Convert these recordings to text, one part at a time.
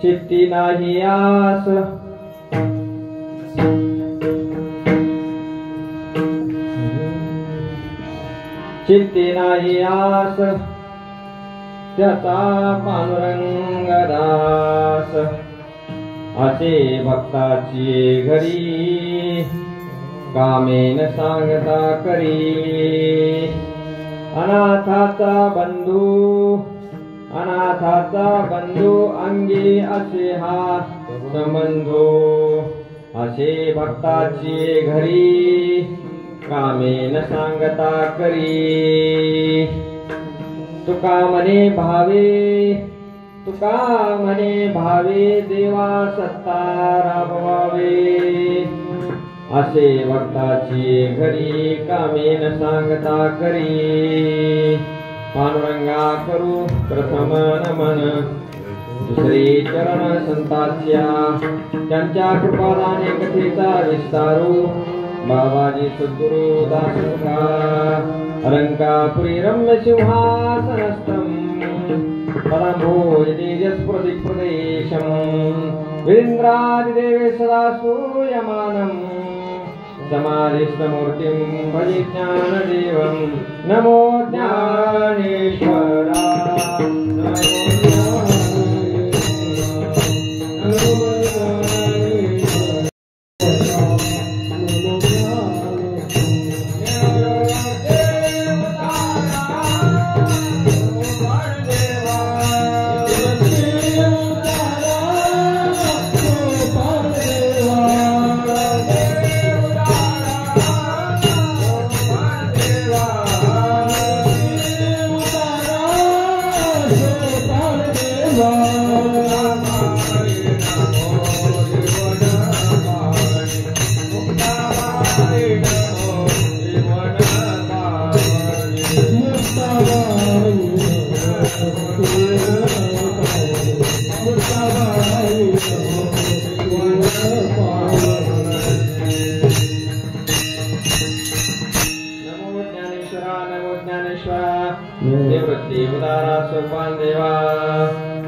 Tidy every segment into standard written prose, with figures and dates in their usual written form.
चित्ती नाही आस चित्ती नाही आस त्याचा पांडुरंग दास असे भक्ताची घरी कामेन सांगता करी अनाथाचा बंधू अंगी असे हा संबंधो असे भक्ताची घरी कामेन सांगता करी तुका म्हणे भावे देवा सत्ता राबवावे असे भक्ताची घरी कामेन सांगता करी पांडुरंगा करू प्रथम नमन दुसरे चरण संताच्या त्यांच्या कृपादाने कथेचा विस्तारू बाबाजी सद्गुरु दासका अलंकापुरी रम्य सिंहासनस्थं पदंभोज तेजस्फुरति प्रदेशं वीरेन्द्रादिदेवे सदा सूयमानं समाधिस्थमूर्तिं भजे ज्ञानदेवं नमो ज्ञानेश्वरा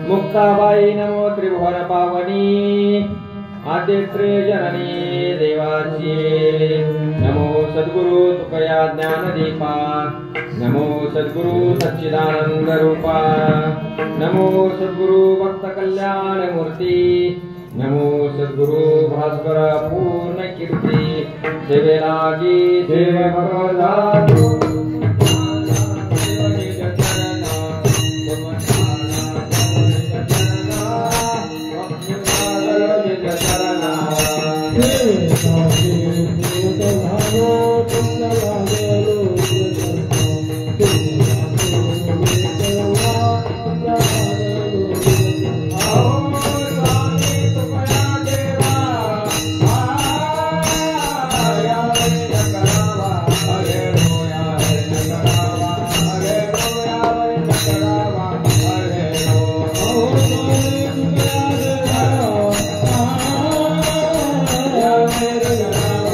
मुक्ताबाई नमो त्रिभुवन पावनी आदित्य जननी देवाची नमो सद्गुरु तुकया ज्ञानदीपा नमो सद्गुरु सच्चिदानंद रूपा नमो सद्गुरु भक्त कल्याण मूर्ती नमो सद्गुरु भास्कर पूर्ण कीर्ती सेवेलागी देव भगवदातु Hare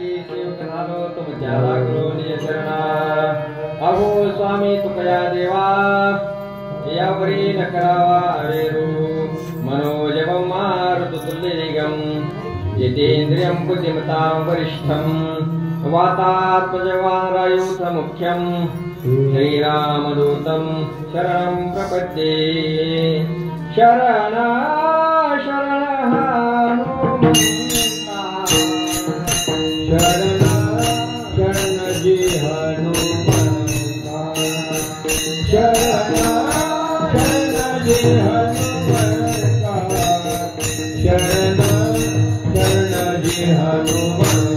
लागी सेवक झालो तुमच्या लागलो निज चरणा अहो स्वामी तुकया देवा यावरी न करावा अवेरू मनोजवं मारुतुल्यवेगं जितेन्द्रियं बुद्धिमतां वरिष्ठं वातात्मजवानरायुध मुख्यं श्रीरामदूतं शरणं प्रपद्ये शरण शरण हनुमन्ता शरण शरण जी हनुमन्ता शरण शरण जी हनुमन्ता शरण शरण जी हनुमन्ता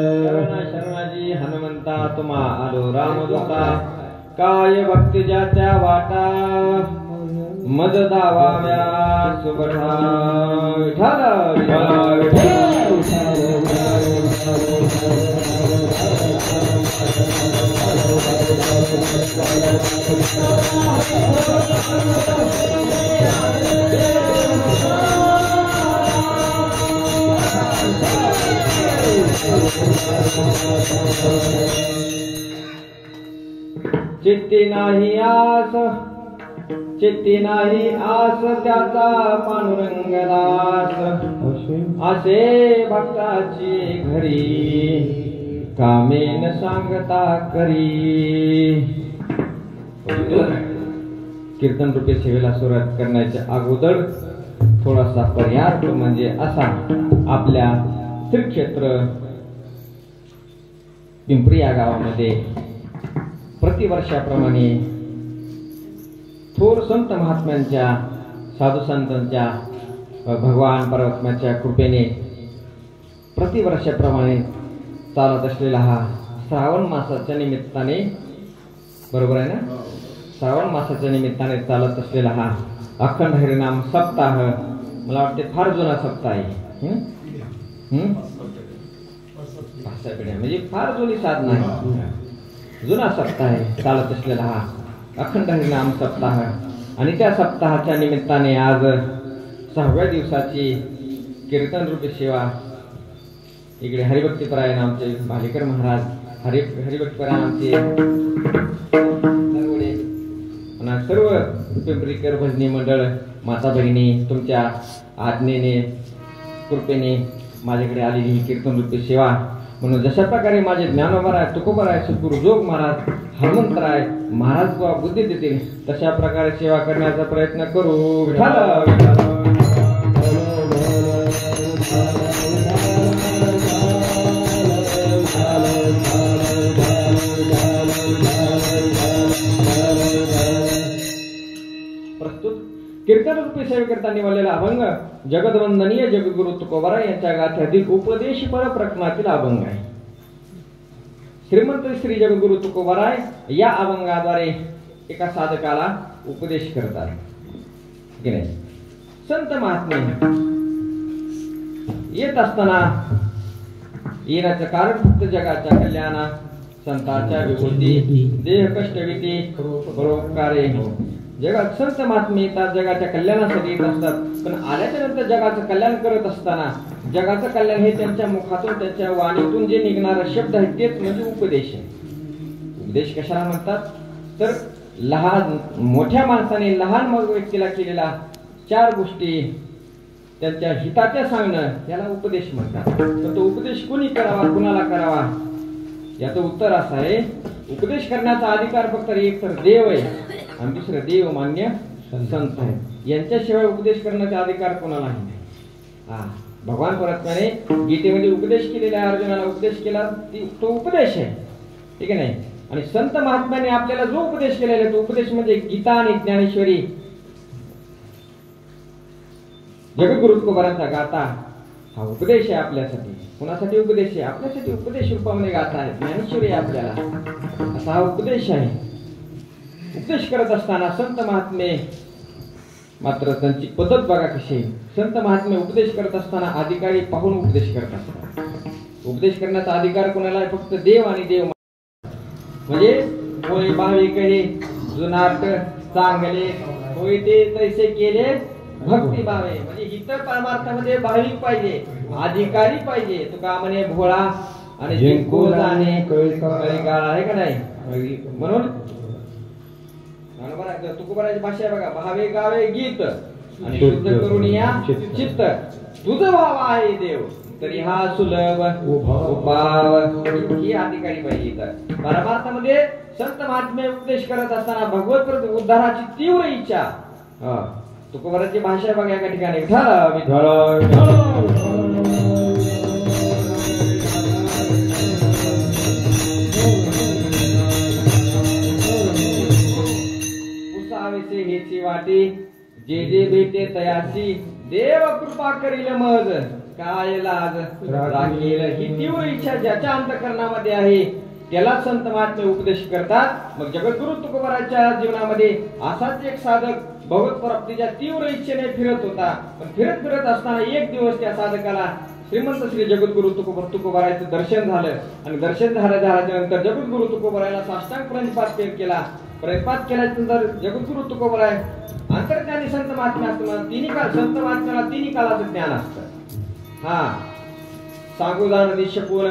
शरणाजी हनुमंता तुम्हा आलो रामदूता काय भक्ती ज्याच्या वाटा मद दावाव्या सुबठा विठाल चित्ती नाही आस त्याचा पांडुरंगदास असे भक्ताची घरी कामेन सांगता करी कीर्तन रूपी सेवेला सुरुवात करण्याच्या अगोदर थोडासा पर्याय म्हणजे असा आपल्या श्रीक्षेत्र पिंपरी या गावामध्ये प्रतिवर्षाप्रमाणे थोर संत महात्म्यांच्या साधू संतांच्या भगवान परमात्म्याच्या कृपेने प्रतिवर्षाप्रमाणे चालत असलेला हा श्रावण मासाच्या निमित्ताने बरोबर आहे ना श्रावण मासाच्या निमित्ताने चालत असलेला हा अखंड हरिनाम सप्ताह मला वाटते फार जुना सप्ताह आहे म्हणजे फार जुनी साधना आहे जुना सप्ताह आहे चालत असलेला हा अखंड हरिनाम सप्ताह आणि त्या सप्ताहाच्या निमित्ताने आज 6व्या दिवसाची कीर्तन रूपी सेवा इकडे हरिभक्तीपरायण आमचे भालेकर महाराज हरिभक्तीपरायण आमचे आणि सर्व पिंपरीकर भजनी मंडळ माता भगिनी तुमच्या आज्ञेने कृपेने माझ्याकडे आलेली ही कीर्तन रूपी सेवा म्हणून जशा प्रकारे माझे ज्ञानोबराय तुकोबराय सद्गुरु जोग महाराज हनुमंतराय महाराज बुवा बुद्धी देतील तशा प्रकारे सेवा करण्याचा प्रयत्न करू विठ्ठल Jai कीर्तन रूपी सेवेकरता निवडलेला अभंग जगदवंदनीय जगद्गुरु तुकोबारा यांच्या गाथ्यातील उपदेशपर प्रकरणातील अभंग आहे. श्रीमंत श्री जगद्गुरु तुकोबाराय या अभंगाद्वारे एका साधकाला उपदेश करतात की नाही. संत महात्मे येत असताना येण्याचं कारण फक्त जगाच्या कल्याणा, संतांच्या विभूती, देह कष्टविती परोपकारे. जगात संत महात्मे येतात, जगाच्या कल्याणासाठी येत असतात. पण आल्याच्या नंतर जगाचं कल्याण करत असताना जगाचं कल्याण हे त्यांच्या मुखातून त्यांच्या वाणीतून जे निघणारा शब्द आहे तेच म्हणजे उपदेश आहे. उपदेश कशाला म्हणतात तर लहान मोठ्या माणसाने लहान व्यक्तीला केलेला 4 गोष्टी त्यांच्या हिताच्या सांगणं याला उपदेश म्हणतात. तर तो उपदेश कोणी करावा, कुणाला करावा याचं उत्तर असं आहे, उपदेश करण्याचा अधिकार फक्त एक तर देव आहे आणि दुसरं देव मान्य संत आहे. यांच्याशिवाय उपदेश करण्याचा अधिकार कोणाला नाही. भगवान परमात्म्याने गीतेमध्ये उपदेश केलेला, अर्जुनाला उपदेश केला तो उपदेश आहे, ठीक आहे नाही. आणि संत महात्म्याने आपल्याला जो उपदेश केलेला तो उपदेश म्हणजे गीता आणि ज्ञानेश्वरी. जगद्गुरु तुकोबारांचा गाथा हा उपदेश आहे आपल्यासाठी. कोणासाठी उपदेश आहे? आपल्यासाठी उपदेश रूपामध्ये गाथा आहे. ज्ञानेश्वरी आपल्याला असा हा उपदेश आहे. उपदेश करत असताना संत महात्मे मात्र त्यांची पद्धत बघा कशी आहे. संत महात्मे उपदेश करत असताना अधिकारी पाहून उपदेश करत असतात. उपदेश करण्याचा अधिकार कोणाला आहे? फक्त देव आणि देव. म्हणजे कोणी भाविक हे जुनाट चांगले होय ते तैसे केले भक्ती भावे. म्हणजे हित परमार्थामध्ये भाविक पाहिजे, अधिकारी पाहिजे. तुका म्हणे भोळा आणि जिंकू जाणे काळ आहे का नाही. म्हणून तुकोबाराची भाषा आहे बघा, भावे गावे गीत आणि शुद्ध करून या चित्त तुझं भाव आहे देव तरी हा सुलभ उपाव. ही अधिकारी पाहिजे. तर परमार्थामध्ये संत महात्मे उपदेश करत असताना भगवत उद्धाराची तीव्र इच्छा. तुकोबाराची भाषा बघा एका ठिकाणी पुसावेसे हेची वाटी जे जे भेटे तयासी देव कृपा करील मज काय लाज राखील. ही तीव्र इच्छा ज्याच्या अंतःकरणामध्ये आहे त्याला संत महात्मे उपदेश करतात. मग जगद्गुरु तुकोबाराच्या जीवनामध्ये असाच एक साधक भगवत प्राप्तीच्या तीव्र इच्छेने फिरत होता. पण फिरत फिरत असताना एक दिवस त्या साधकाला श्रीमंत श्री जगद्गुरु तुकोबाराचं दर्शन झालं. आणि दर्शन झाल्याच्या नंतर जगद्गुरु तुकोबाराला साष्टांग प्रणिपात केला. प्रणिपात केल्यानंतर जगद्गुरु तुकोबाराय अंतर्ज्ञानी संत महात्मे असतात. तिन्ही काळ संत महात्म्याला तिन्ही काळाचं ज्ञान असतं. सांगू जाण शकून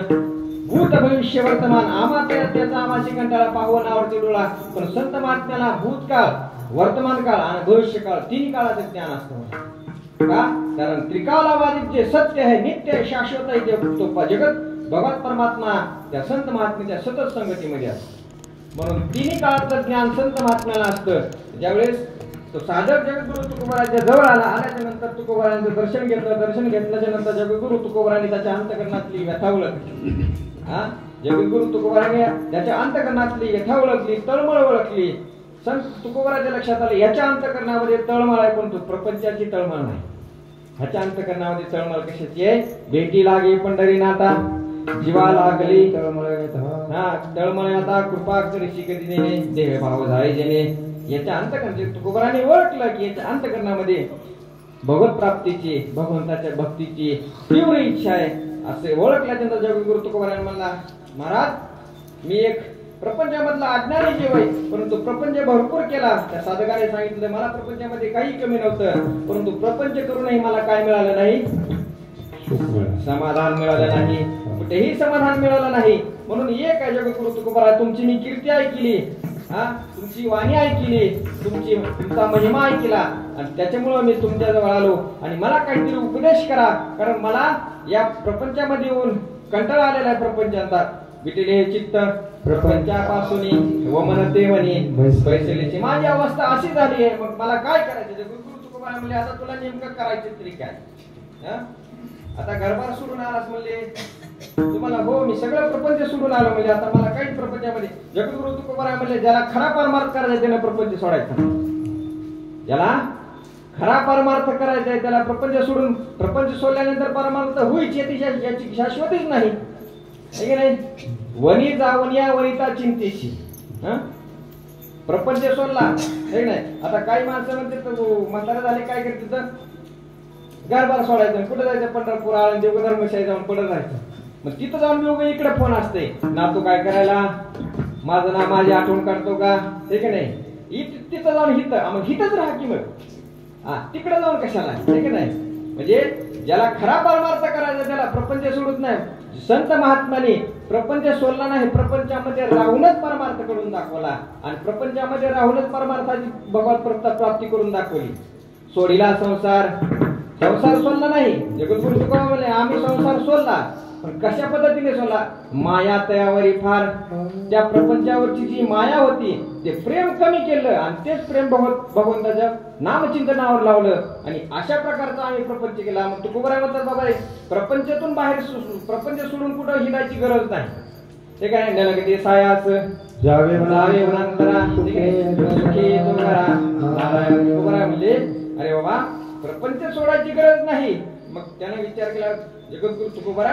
भूत भविष्य वर्तमान आम्हाला त्याचा आमाशी कंटाळा पाहून आवडते डोळा. पण संत महात्म्याला भूतकाळ, वर्तमान काळ आणि भविष्य काळ तिन्ही काळाचं ज्ञान असतं. का? कारण त्रिकालावादित जे सत्य आहे, नित्य आहे, शाश्वत आहे, ते जगत भगवत परमात्मा त्या संत महात्म्याच्या सतत संगतीमध्ये असतो. म्हणून तिन्ही काळाचं ज्ञान संत महात्म्याला असतं. ज्यावेळेस तो साधक जगद्गुरु तुकोबाराच्या जवळ आल्याच्या नंतर तुकोबारांचं दर्शन घेतलं. दर्शन घेतल्याच्या नंतर जगद्गुरु तुकोबारांनी त्याच्या अंतःकरणातली व्यथा ओळखली. जगद्गुरु तुकोबारांनी त्याच्या अंतःकरणातली व्यथा ओळखली, तळमळ ओळखली. संत तुकोबाराच्या लक्षात आलं याच्या अंतःकरणामध्ये तळमळ आहे, पण तो प्रपंचाची तळमळ नाही. ह्याच्या अंतःकरणामध्ये तळमळ कशाची आहे? भेटी लागे पंढरीनाथा जीवा लागली तळमळ आता कृपा करीशी कधी देह भाव झाले जेणे. याच्या अंतःकरणामध्ये तुकोबारांनी ओळखलं की याच्या अंतःकरणामध्ये भगवत प्राप्तीची, भगवंताच्या भक्तीची तीव्र इच्छा आहे. असे ओळखल्यानंतर जगद्गुरु तुकोबारांनी म्हणला, महाराज मी एक प्रपंचामधला अज्ञानी जीव आहे, परंतु प्रपंच भरपूर केला. त्या साधकाने सांगितलं मला प्रपंचामध्ये काही कमी नव्हतं, परंतु प्रपंच करूनही मला काय मिळालं नाही? समाधान मिळालं नाही, कुठेही समाधान मिळालं नाही. म्हणून एक आहे जगद्गुरु तुकोबारा, तुमची मी कीर्ती ऐकली, तुमची वाणी ऐकली, तुमचा महिमा ऐकला आणि त्याच्यामुळे मी तुमच्या जवळ आलो. आणि मला काहीतरी उपदेश करा, कारण मला या प्रपंचामध्ये येऊन कंटाळा आलेला आहे. प्रपंचांचा विटेले चित्त प्रपंचापासून वमनते म्हणे पैसेलेची माझी अवस्था अशी झाली आहे. मग मला काय करायचं? जगद्गुरु तुकोबारा म्हणले आता तुला नेमकं करायचं तरी काय? आता घरबार सोडून आलास म्हणले तुम्हाला, हो मी सगळं प्रपंच सोडून आलो म्हणजे आता मला काहीच प्रपंचामध्ये. जगद्गुरु तुकोबारा म्हणले ज्याला खरा परमार्थ करायचा त्याने प्रपंच सोडायचा. ज्याला खरा परमार्थ करायचा आहे त्याला प्रपंच सोडून, प्रपंच सोडल्यानंतर परमार्थ होईच याची शाश्वतीच नाही, है की नाही? वनी जावनिया वनिता चिंतेशी, प्रपंच सोडला, हे नाही. आता काही माणसं म्हणते म्हातारा झाले काय करते तर गारबार सोडायचं, कुठं जायचं? पंढरपूर, आळंदी, धर्मशाही जाऊन पडत राहायचं. मग तिथं जाऊन मी इकडे फोन असते ना, तू काय करायला, माझं ना माझी आठवण काढतो का, हे की नाही? तिथं जाऊन मग हिथंच राहा की मग तिकडे जाऊन कशाला, हे की नाही? म्हणजे ज्याला खरा परमार्थ करायचा त्याला प्रपंच सोडत नाही. संत महात्माने प्रपंच सोडला नाही, प्रपंचामध्ये राहूनच परमार्थ करून दाखवला आणि प्रपंचामध्ये राहूनच परमार्थाची भगवत प्राप्ती करून दाखवली. सोडिला संसार सोडला नाही. जगद्गुरु तुकोबा म्हणले आम्ही संसार सोडला, पण कशा पद्धतीने सोडला? माया तयावरी फार, त्या प्रपंचावरची जी माया होती ते प्रेम कमी केलं आणि तेच प्रेम भगवंताच्या नामचिंतनावर लावलं आणि अशा प्रकारचा आम्ही प्रपंच केला. मग तुकोबा म्हणतात बाबा प्रपंचातून बाहेर प्रपंच सोडून कुठं हिंडायची गरज नाही, ते काय नलगते सायास जावे म्हणजे अरे बाबा प्रपंच सोडायची गरज नाही. मग त्याने विचार केला जगद्गुरु तुकोबा,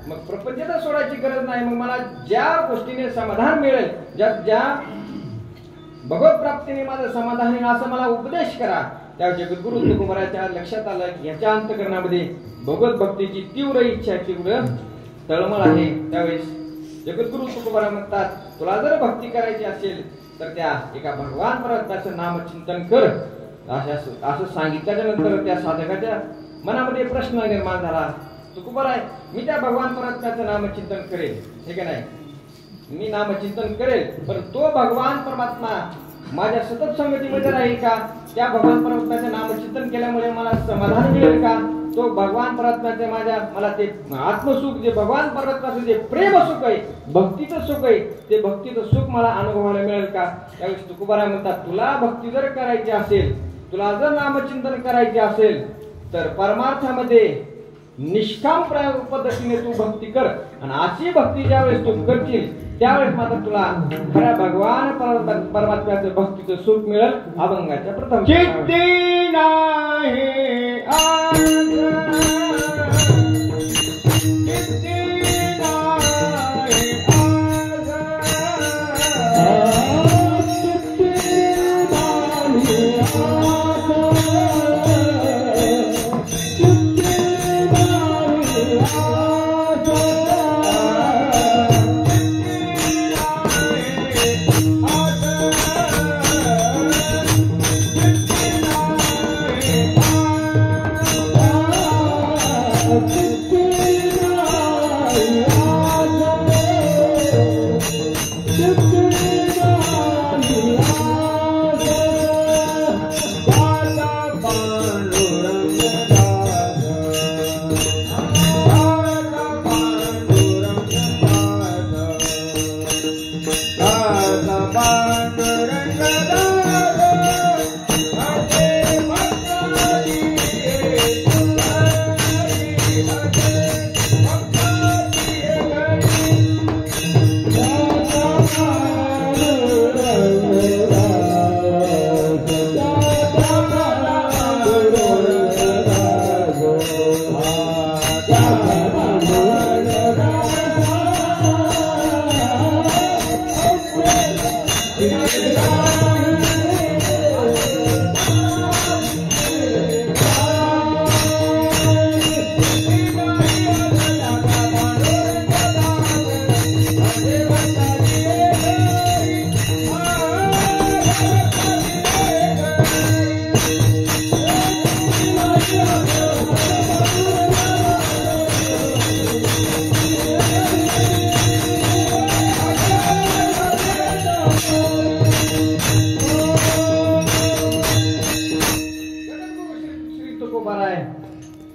मग प्रपंच सोडायची गरज नाही, मग मला ज्या गोष्टीने समाधान मिळेल, ज्या भगवत प्राप्तीने माझं समाधान आहे असं मला उपदेश करा. त्या जगद्गुरु तुकोबाच्या लक्षात आलं की याच्या अंतःकरणामध्ये भगवत भक्तीची तीव्र इच्छा, तीव्र तळमळ आहे. त्यावेळेस जगद्गुरु तुकोबा म्हणतात तुला जर भक्ती करायची असेल तर त्या एका भगवान परमात्म्याचं नामचिंतन कर. असं सांगितल्याच्या नंतर त्या साधकाच्या मनामध्ये प्रश्न निर्माण झाला, तुकोबा मी त्या भगवान परमात्म्याचं नामचिंतन करेल, हे का नाही? मी नामचिंतन करेल, पण तो भगवान परमात्मा माझ्या सतत संगतीमध्ये राहील का? त्या भगवान परमात्म्याचं नामचिंतन केल्यामुळे मला समाधान मिळेल का? तो भगवान परमात्म्याचे मला ते आत्मसुख, जे भगवान परमात्म्याचं जे प्रेम सुख आहे, भक्तीचं सुख आहे, ते भक्तीचं सुख मला अनुभवायला मिळेल का? त्यावेळेस तुकोबा म्हणतात तुला भक्ती जर करायची असेल, तुला जर नामचिंतन करायचे असेल तर परमार्थामध्ये निष्काम पद्धतीने तू भक्ती कर आणि अशी भक्ती ज्यावेळेस तू करशील त्यावेळेस मात्र तुला खऱ्या भगवान परमात्म्याचं भक्तीचं सुख मिळेल. अभंगाच्या प्रथम चित्ती नाही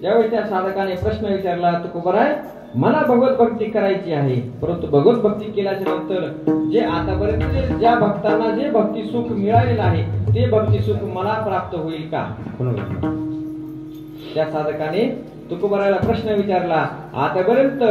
ज्यावेळी त्या साधकाने प्रश्न विचारला तुकोबा मला भगवत भक्ती करायची आहे, परंतु भगवत भक्ती केल्याच्या नंतर जे आतापर्यंत ज्या भक्तांना जे भक्ती सुख मिळालेलं आहे ते भक्ती सुख मला प्राप्त होईल का? त्या साधकाने तुकोबाला प्रश्न विचारला आतापर्यंत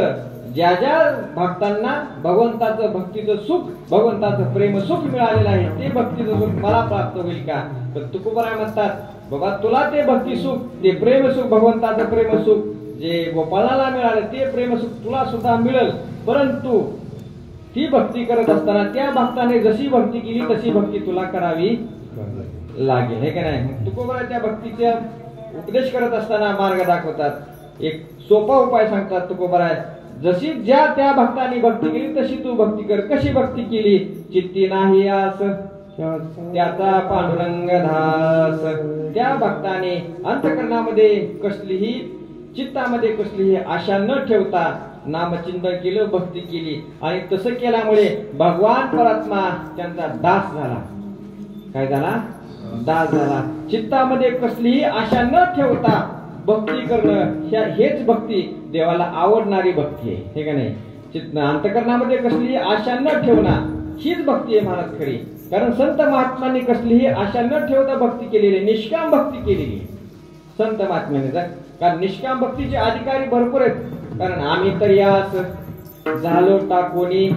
ज्या ज्या भक्तांना भगवंताचं भक्तीचं सुख, भगवंताचं प्रेम सुख मिळालेलं आहे ते भक्तीचं सुख मला प्राप्त होईल का? तर तुकोबा म्हणतात बाबा तुला ते भक्ती सुख, ते प्रेम सुख, भगवंताचं प्रेम सुख जे गोपाळाला मिळालं ते प्रेम सुख तुला सुद्धा मिळेल. परंतु ती भक्ती करत असताना त्या भक्ताने जशी भक्ती केली तशी भक्ती तुला करावी लागेल, हे का नाही. तुकोबरा त्या भक्तीचा उपदेश करत असताना मार्ग दाखवतात. एक सोपा उपाय सांगतात तुकोबरा, जशी ज्या त्या भक्ताने भक्ती केली तशी तू भक्ती कर. कशी भक्ती केली? चित्ती नाही आस त्याचा पांडुरंग धास. त्या भक्ताने अंतःकरणामध्ये कसलीही, चित्तामध्ये कसलीही आशा न ठेवता नामचिंतन केलं, भक्ती केली आणि तसं केल्यामुळे भगवान परमात्मा त्यांचा दास झाला. काय झाला? दास झाला. चित्तामध्ये कसलीही आशा न ठेवता भक्ती करणं हेच भक्ती देवाला आवडणारी भक्ती आहे, हे का नाही. अंतःकरणामध्ये कसलीही आशा न ठेवणं हीच भक्ती आहे महाराज खरी. कारण संत महात्मांनी कसलीही आशा न ठेवता भक्ती केलेली, निष्काम भक्ती केलेली संत महात्म्याने. कारण निष्काम भक्तीचे अधिकारी भरपूर आहेत. कारण आम्ही तर यास झालो टाकोनी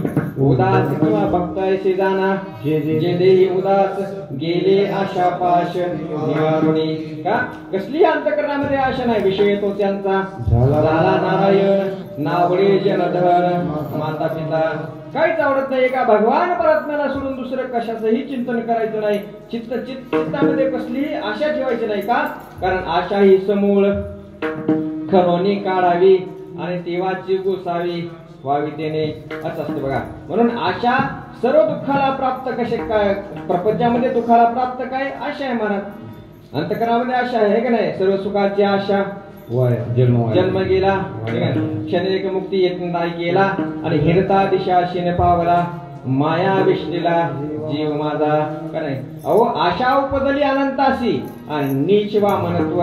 उदास किंवा भक्त ऐसे जाना जे देही उदास गेले आशा पाश निवारुणी. का कसली अंतःकरणामध्ये आशा नाही, विषय तो त्यांचा झाला नारायण नावडे जनधर माता पिता. काहीच आवडत नाही. एका भगवान परमात्म्याला सोडून दुसरं कशाचंही चिंतन करायचं नाही. चित्तामध्ये कसलीही आशा ठेवायची नाही. का? कारण आशा ही समूळ खरोनी काढावी आणि तेव्हाची गोसावी व्हावी तेने असं असतं बघा. म्हणून आशा सर्व दुःखाला प्राप्त कसे काय, प्रपंचामध्ये दुःखाला प्राप्त काय? आशा आहे महाराज. अंतःकरणामध्ये आशा आहे का नाही. सर्व सुखाची आशा जन्म गेला, क्षणिक मुक्ती येत नाही गेला आणि हिरता दिशा शिन पावला माया विष्टीला जीव माझा. का नाही. अहो आशा उपजली अनंताशी आणि नीच वामनत्व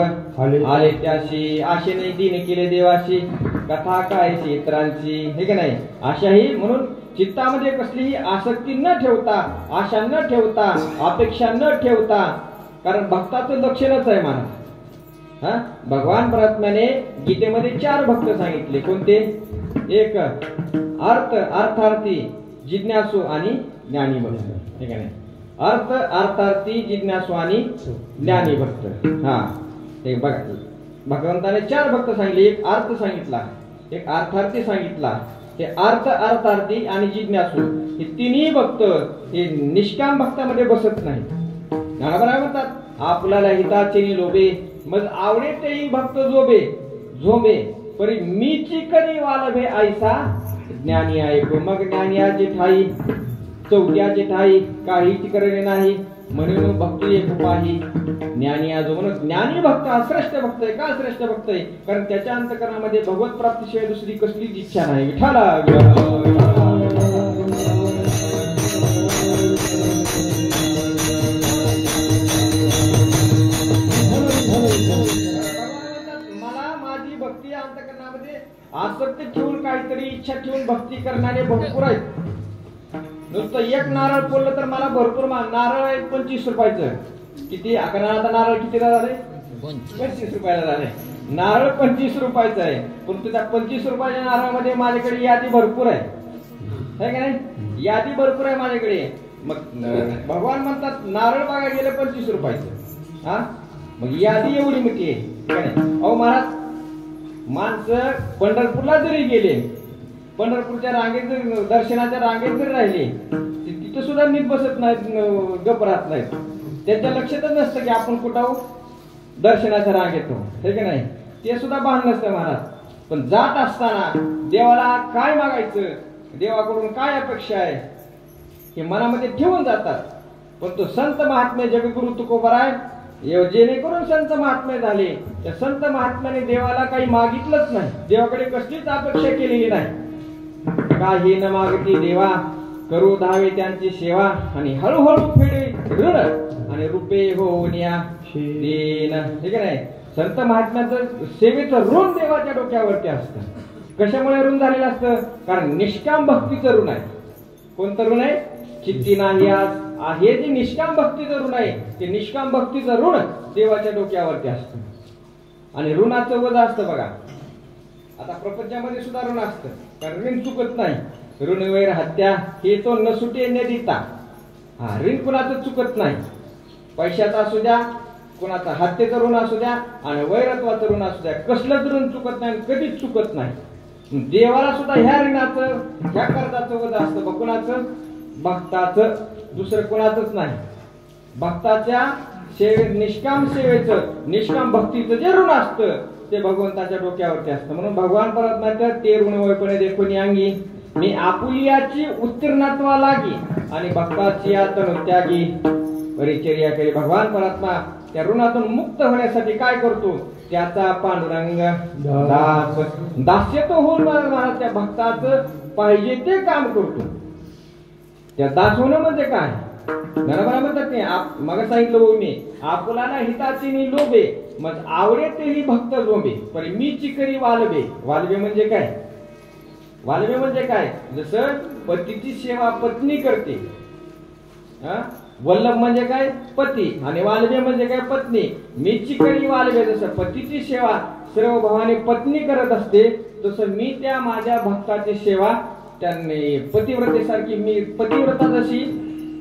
आले त्याशी. आशेने दिन केले देवाशी कथा काय इतरांची, हे का नाही. आशा ही म्हणून चित्तामध्ये कसलीही आसक्ती न ठेवता, आशा न ठेवता, अपेक्षा न ठेवता. कारण भक्ताचं लक्षणच आहे महाराज. भगवान परमात्म्याने गीतेमध्ये 4 भक्त सांगितले. कोणते? एक अर्थार्थी, जिज्ञासू आणि ज्ञानी भक्त, हे का नाही. अर्थार्थी, जिज्ञासू आणि ज्ञानी भक्त. ते बघा भगवंताने 4 भक्त सांगितले. एक अर्थ सांगितला, एक अर्थार्थी सांगितला. हे अर्थार्थी आणि जिज्ञासू हे तिन्ही भक्त हे निष्काम भक्तामध्ये बसत नाही. ज्ञानोबा म्हणतात आपल्याला हिताचे लोभे मग आवडे तेही भक्त झोबे परी मीची करी वालभे ऐसा ज्ञानी ऐको. मग ज्ञानियाचे ठाई चौक्याचे ठाई काहीच करणे नाही म्हणून भक्ती एक पाही. ज्ञानी आजो म्हणून ज्ञानी भक्त हा श्रेष्ठ भक्त आहे. का श्रेष्ठ भक्त आहे? कारण त्याच्या अंतःकरणामध्ये भगवत प्राप्तीशिवाय दुसरी कसलीच इच्छा नाही. विठाला आसक्ती ठेवून काहीतरी इच्छा ठेवून भक्ती करणारे भरपूर आहेत. नुसतं एक नारळ फोडलं तर मला भरपूर नारळ आहे 25 रुपयाचं. किती आता नारळ कितीला झाले? 25 रुपयाला झाले. नारळ 25 रुपयाचा आहे. परंतु त्या 25 रुपयाच्या नारळामध्ये माझ्याकडे यादी भरपूर आहे, है का नाही. यादी भरपूर आहे माझ्याकडे. मग भगवान म्हणतात नारळ बघा गेलं 25 रुपयाचं. मग यादी एवढी मोठी आहे का नाही. अहो महाराज माणसं पंढरपूरला जरी गेले, पंढरपूरच्या रांगेत जरी दर्शनाच्या रांगेत जरी राहिले तिथं सुद्धा नीट बसत नाहीत, गप राहत नाहीत. त्यांच्या लक्षातच नसतं की आपण कुठं दर्शनाच्या रांगेत, हे का नाही. ते सुद्धा भान नसतं महाराज. पण जात असताना देवाला काय मागायचं, देवाकडून काय अपेक्षा आहे हे मनामध्ये ठेवून जातात. पण तो संत महात्मे जगद्गुरु तुकोबराय जेणेकरून संत महात्मे झाले, त्या संत महात्म्याने देवाला काही मागितलंच नाही, देवाकडे कसलीच अपेक्षा केलेली नाही. काही न मागती देवा करू धावे त्यांची सेवा आणि हळूहळू फेडे ऋण आणि रुपे होऊन या देन, ठीक आहे नाही. संत महात्म्याचं सेवेचं ऋण देवाच्या डोक्यावरती असतं. कशामुळे ऋण झालेलं असतं? कारण निष्काम भक्तीचं ऋण आहे. कोणतं ऋण आहे? चित्ती नाही हे जे निष्काम भक्तीचं ऋण आहे ते निष्काम भक्तीचं ऋण देवाच्या डोक्यावरती असतं. आणि ऋणाचं वजा असतं बघा. आता प्रपंचामध्ये सुद्धा ऋण असतं, कारण ऋण चुकत नाही. ऋण वैर हत्या हे तो न सुटे न देता. ऋण कुणाचं चुकत नाही. पैशाचा असू द्या, कोणाचा हत्येचं ऋण असू द्या आणि वैरत्वाचं ऋण असू द्या, कसलंच ऋण चुकत नाही, कधीच चुकत नाही. देवाला सुद्धा ह्या ऋणाचं, ह्या कर्जाचं वज असतं. बघ कोणाचं? भक्ताचं, दुसरं कोणाचंच नाही. भक्ताच्या निष्काम सेवेचं, निष्काम भक्तीचं जे ऋण असतं ते भगवंताच्या डोक्यावरती असतं. म्हणून भगवान परमात्मा ते ऋण वैपणे देखून अंगी मी आपुलियाची उत्तीर्णत्वा लागी आणि भक्ताची त्यागी परिचर्या केली. भगवान परमात्मा त्या ऋणातून मुक्त होण्यासाठी काय करतो? त्याचा पांडुरंग दास, दास्यत्व होऊन महाराज त्या भक्ताचं पाहिजे ते काम करतो. त्या दास होणं म्हणजे काय? बरोबर म्हणतात ते मग सांगितलं हो मी आपुलाला हिताची नि लोभे मग आवडे तेही भक्त लोभे पण मी चिकरी वालबे. वालबे म्हणजे काय? वालबे म्हणजे काय? जसं पतीची सेवा पत्नी करते, वल्लभ म्हणजे काय? पती, आणि वालबे म्हणजे काय? पत्नी. मी चिकरी वालबे, जसं पतीची सेवा सर्व भावाने पत्नी करत असते तसं मी त्या माझ्या भक्ताची सेवा त्यांनी पतिव्रतेसारखी, मी पतिव्रता जशी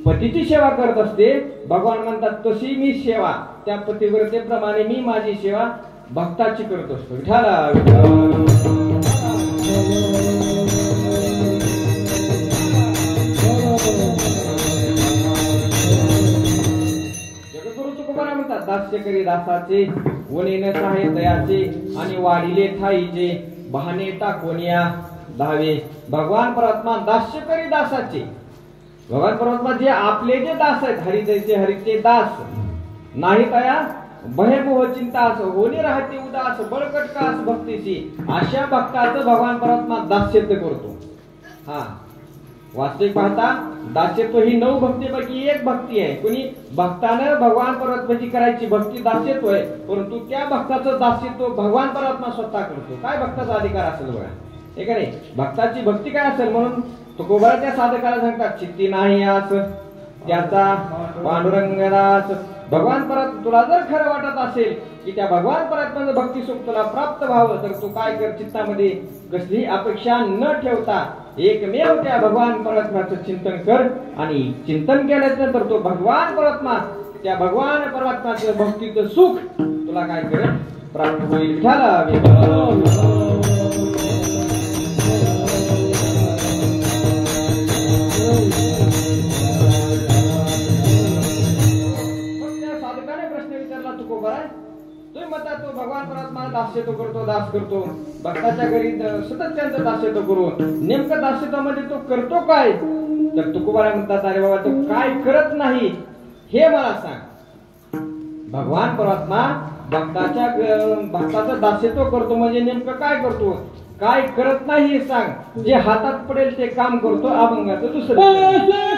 पतीची सेवा करत असते, भगवान म्हणतात तशी मी सेवा त्या पतिव्रतेप्रमाणे मी माझी सेवा भक्ताची करत असतो. विठाला जगद्गुरु तुकोबारा म्हणतात दास्य करी दासाचे वनेन सहाय दयाचे आणि वाढिले ठाईचे बहाणे टाकोनिया धावे. भगवान परमात्मा दास्य करी दासाचे, भगवान परमात्मा जे आपले जे दास आहेत, हरिचे हरीचे दास नाही तया भयमोह चिंता असं होणे राहते उदास बळकट का अस भक्तीची, अशा भक्ताचं भगवान परमात्मा दास्यत्व करतो. हा वास्तविक पाहता दास्यत्व ही 9 भक्तीपैकी एक भक्ती आहे. कुणी भक्तानं भगवान परमात्म्याची करायची भक्ती दास्यत्व आहे, परंतु त्या भक्ताचं दास्यत्व भगवान परमात्मा स्वतः करतो. काय भक्ताचा अधिकार असेल बघा, हे का नाही? भक्ताची भक्ती काय असेल म्हणून तुकोबा त्या साधकाला सांगतात चित्ती नाही आस त्याचा पांडुरंगदास. भगवान परत तुला जर खरं वाटत असेल की त्या भगवान परमात्म्याचं भक्ती सुख तुला प्राप्त व्हावं तर तू काय कर? चित्तामध्ये कसली अपेक्षा न ठेवता एकमेव त्या भगवान परमात्म्याचं चिंतन कर आणि चिंतन केल्यानंतर तो भगवान परमात्मा त्या भगवान परमात्म्याचं भक्तीचं सुख तुला काय कर? प्राप्त होईल. तुम्ही म्हणतात तो भगवान परमात्मा दास्यत्व करतो, दास करतो, भक्ताच्या घरी सतत त्यांचं दास्यत्व करून नेमकं दास्यत्वामध्ये तो करतो काय? तर तुकोबारा म्हणतात अरे बाबा तो काय करत नाही हे मला सांग. भगवान परमात्मा भक्ताचं दास्यत्व करतो म्हणजे नेमकं काय करतो? काय करत नाही हे सांग. जे हातात पडेल ते काम करतो, अभंगाचं दुसरं.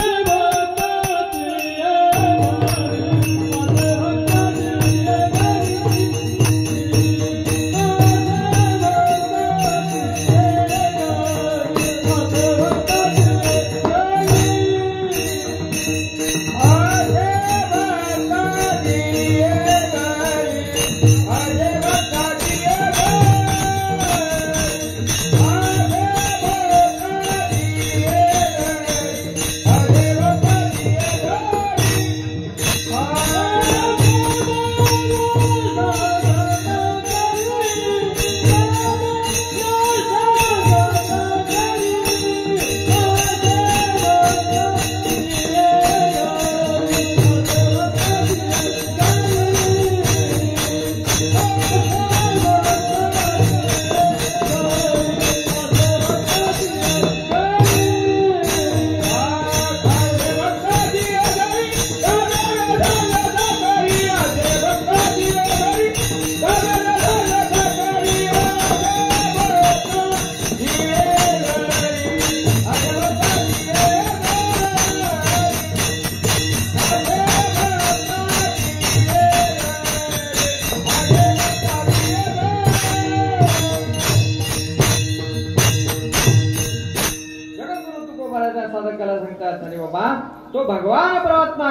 तो भगवान परमात्मा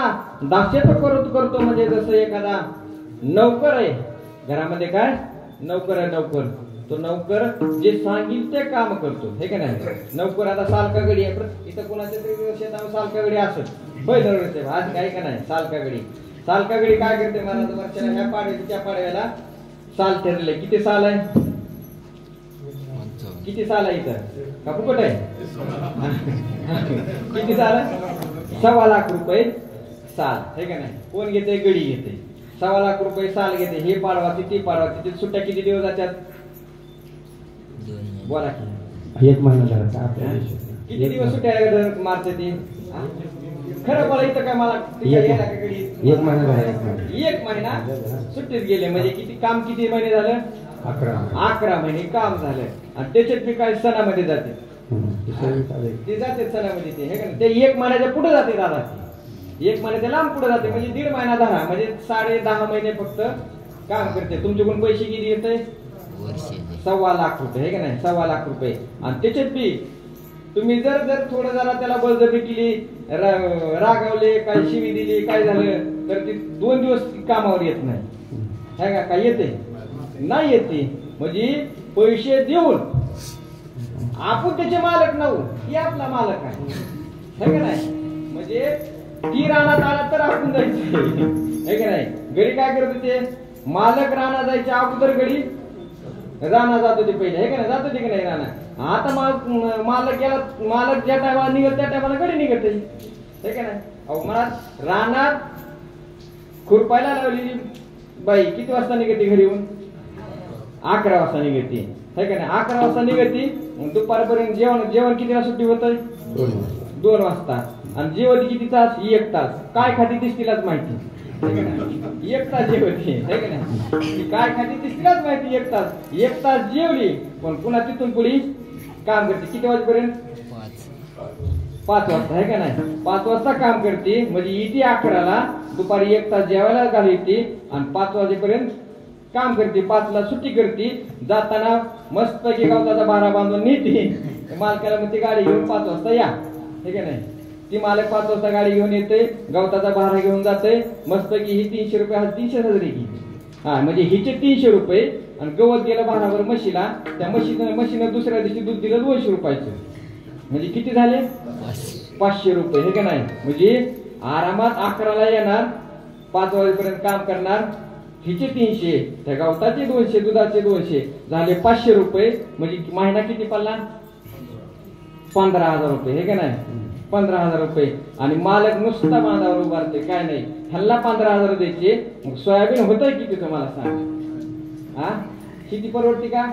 दास्यत्व करतो म्हणजे जसं एखादा नौकर आहे घरामध्ये, काय नौकर आहे, नौकर तो नौकर जे सांगेल ते काम करतो, हे का नाही? नौकर आता सालका गडी आहे, इथं कोणाच्या तरी शेतावर सालका गडी असत बैल आज काय का नाही सालका गडी. साल का गडी काय करते महाराज वर्षाला ह्या पाड्याच्या त्या पाड्याला साल ठरले. किती साल आहे? किती साल आहे इथं का फुकट आहे? किती साल आहे? 1.25 लाख रुपये साल हे का नाही. कोण घेते? गडी घेते. 1.25 लाख रुपये साल घेते. हे पाडवाची ती पाडवाची. ती सुट्ट्या किती दिवस जातात? बोला की 1 महिना झाला का आपल्या किती दिवस सुट्ट्या मारते ती? खरं बोला इथं काय मला 1 महिना झाला. 1 महिना सुट्टीत गेले म्हणजे किती काम? किती महिने झालं? 11 महिने काम झालं. आणि त्याच्यात मी काय सणामध्ये जाते ते जाते सणामध्ये ते हे का नाही. ते 1 महिन्याच्या पुढे जाते दादा. 1 महिन्याच्या लांब पुढे जाते म्हणजे 1.5 महिना धरा म्हणजे 10.5 महिने फक्त काम करते. तुमच्याकडून पैसे किती येते? 1.25 लाख रुपये हे का नाही. 1.25 लाख रुपये. आणि त्याच्यात बी तुम्ही जर थोडं जरा त्याला बळजबरी केली, रागावले, काय शिवी दिली, काय झालं तर ती 2 दिवस कामावर येत नाही है का. काय येते? नाही येते. म्हणजे पैसे देऊन आपण त्याचे मालक नव्हू, ही आपला मालक आहे है का नाही. म्हणजे ती रानात आला तर आपण जायचं है का नाही. गडी काय करत होते? मालक राणा जायच्या अगोदर गडी राणा जात होते पहिले हे का नाही. जात होते की नाही राणा. आता मालक गेला, मालक ज्या टायमाला निघत त्या टायमाला गडी निघते हे का नाही. अहो मला रानात खुरपायला लावलेली बाई किती वाजता निघते घरी येऊन? 11 वाजता निघते हे का नाही. 11 वाजता निघते. दुपारपर्यंत जेवण कितीला सुट्टी होत? 2 वाजता. आणि जेवती किती तास? 1 तास. काय खाती तिसरीलाच माहिती 1 तास जेवती हे का नाही. काय खाती तिसरीलाच माहिती. 1 तास. 1 तास जेवली पण पुन्हा तिथून पुढे काम करते. किती वाजेपर्यंत? 5 वाजता है का नाही. 5 वाजता काम करते म्हणजे इथे 11ला दुपारी 1 तास जेवायला घालते आणि 5 वाजेपर्यंत काम करते. 5ला सुट्टी करते. जाताना मस्त पैकी गवताचा भारा बांधून नेते. मालकाला म्हणते गाडी घेऊन 5 वाजता या हे का नाही. ती मालक 5 वाजता गाडी घेऊन येते, गवताचा भारा घेऊन जाते. मस्त पैकी ही 300 रुपये, हा 300 हजरी की हा म्हणजे हिचे 300 रुपये. आणि गवत गेलं भारावर म्हशीला, त्या म्हशीनं दुसऱ्या दिवशी दूध दिलं 200 रुपयाचं म्हणजे किती झाले? 500 रुपये हे का नाही. म्हणजे आरामात 11ला येणार, 5 वाजेपर्यंत काम करणार. हिचे 300, त्या गवताचे 200, दुधाचे 200 झाले 500 रुपये. म्हणजे महिना किती पडला? 15,000 रुपये हे का नाही. 15,000 रुपये. आणि मालक नुसता बांधावर उभारते काय नाही. ह्याला 15,000 द्यायचे. मग सोयाबीन होतंय किती तुम्हाला सांग? हा शेती परवडते का?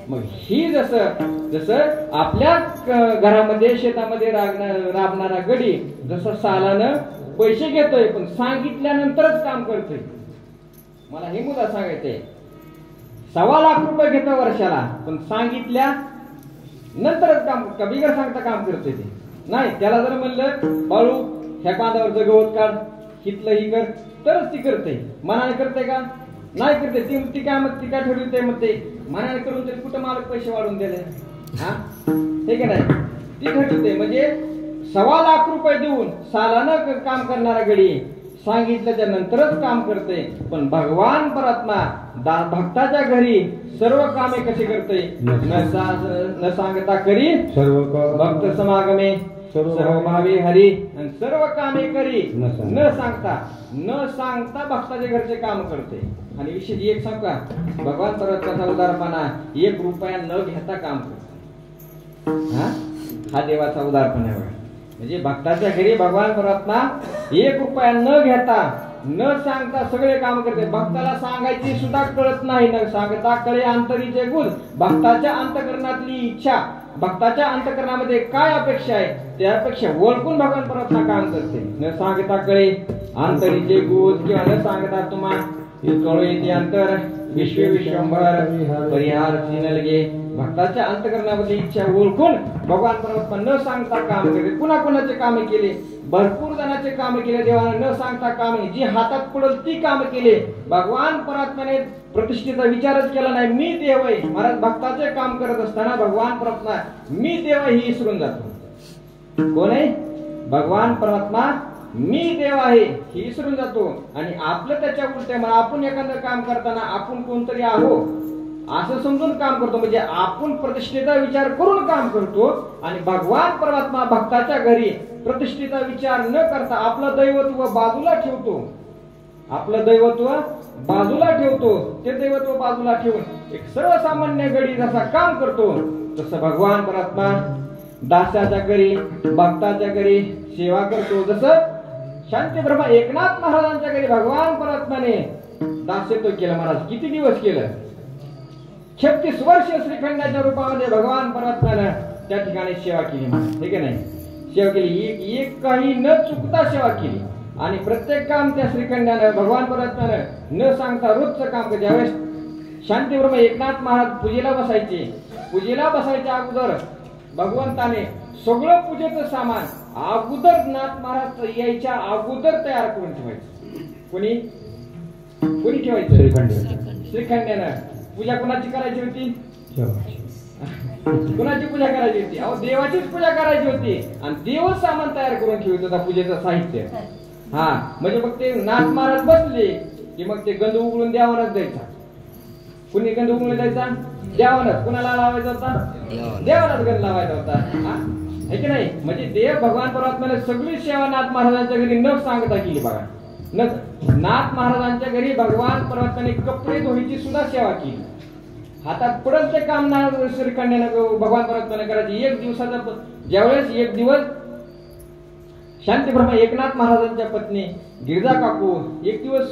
मग ही जसं आपल्या घरामध्ये शेतामध्ये राबणारा गडी जसं सालानं पैसे घेतोय पण सांगितल्यानंतरच काम करतोय. मला हे मुद्दा सांगायचंय. 1.25 लाख रुपये घेतो वर्षाला पण सांगितल्या नंतरच काम का बिगर सांगता काम करतोय ते नाही. त्याला जर म्हणलं बाळू ह्या कांदावरचं गवत काढ, हितलं ही कर तरच ती करते. मनाने करते का? नाही करते. ती काय मग ती काय ठरवते मग ते मनाने करून तरी कुठं मालक पैसे वाढवून दिले हा हे का नाही. ती ठरवते म्हणजे 1.25 लाख रुपये देऊन सालानं काम करणारा गडी सांगितल्याच्या नंतरच काम करते. पण भगवान परमात्मा भक्ताच्या घरी सर्व कामे कशी करते? न सांगता करी सर्व भक्त समागमे सर्व भावी हरी आणि सर्व कामे करी न सांगता भक्ताच्या घरचे काम करते. आणि विशेष एक सांग का भगवान परमात्माचा उदारपणा 1 रुपया न घेता काम करते. हा देवाचा उदारपणा आहे. म्हणजे भक्ताच्या घरी भगवान परमात्मा 1 रुपया न घेता न सांगता सगळे काम करते. भक्ताला सांगायची सुद्धा कळत नाही. न सांगता कळे अंतरीचे गुण. भक्ताच्या अंतकरणातली इच्छा, भक्ताच्या अंतकरणामध्ये काय अपेक्षा आहे त्यापेक्षा ओळखून भगवान परमात्मा काम करते. न सांगता कळे अंतरीचे गुण किंवा न सांगता तुम्हा कळू येते अंतर विश्व विश्वंभर परिहार लगे. भक्ताच्या अंतकरणामध्ये इच्छा ओळखून भगवान परमात्मा न सांगता काम करते. कुणा कुणाचे कामे केले? भरपूर जणांचे कामे केले देवाने न सांगता कामे. जी हातात पडल ती कामे केले. भगवान परमात्म्याने प्रतिष्ठेचा विचारच केला नाही. मी देव आहे. महाराज भक्ताचे काम करत असताना भगवान परमात्मा मी देव आहे ही विसरून जातो. कोण आहे? भगवान परमात्मा मी देव आहे ही विसरून जातो. आणि आपलं त्याच्या उलटे आपण एखादं काम करताना आपण कोणतरी आहो असं समजून काम करतो. म्हणजे आपण प्रतिष्ठेचा विचार करून काम करतो. आणि भगवान परमात्मा भक्ताच्या घरी प्रतिष्ठेचा विचार न करता आपलं दैवत्व बाजूला ठेवतो. आपलं दैवत्व बाजूला ठेवतो. ते दैवत्व बाजूला ठेवून एक सर्वसामान्य गडी जसा काम करतो तसं भगवान परमात्मा दासाच्या घरी भक्ताच्या घरी सेवा करतो. जसं शांती ब्रह्मा एकनाथ महाराजांच्या घरी भगवान परमात्माने दासत्व केलं. महाराज किती दिवस केलं? 36 वर्ष श्रीखंडाच्या रूपामध्ये भगवान परमात्म्यानं त्या ठिकाणी सेवा केली महाराज, ठीक आहे नाही? सेवा केली, एक काही न चुकता सेवा केली. आणि प्रत्येक काम त्या श्रीखंडानं भगवान परमात्म्यानं न सांगता रोजचं काम केलं. ज्यावेळेस शांती ब्रह्मा एकनाथ महाराज पूजेला बसायच्या अगोदर भगवंताने सगळं पूजेचं सामान अगोदर नाथ महाराज यायच्या अगोदर तयार करून ठेवायचं. कोणी ठेवायचं? श्रीखंडानं. पूजा कोणाची करायची होती? कोणाची पूजा करायची होती? अहो देवाचीच पूजा करायची होती. आणि देवच सामान तयार करून ठेवत होता, पूजेचं साहित्य. हा म्हणजे मग ते नाथ महाराज बसले की मग ते गंध उघडून देवालाच द्यायचा. कुणी गंध उघडून द्यायचा? देवालाच. कुणाला लावायचा होता? देवालाच गंध लावायचा होता. है की नाही? म्हणजे देव भगवान परमात्म्याने सगळी सेवा नाथ महाराजांच्या घरी न सांगता केली. बघा, नाथ महाराजांच्या घरी भगवान परमात्म्याने कपडे धुवायची सुद्धा सेवा केली. हातात पडल ते काम ना श्रीखंडाने भगवान परमात्म्याने करायची. एक दिवसाचा ज्यावेळेस एक दिवस शांती ब्रह्मा एकनाथ महाराजांच्या पत्नी गिरिजा काकू एक दिवस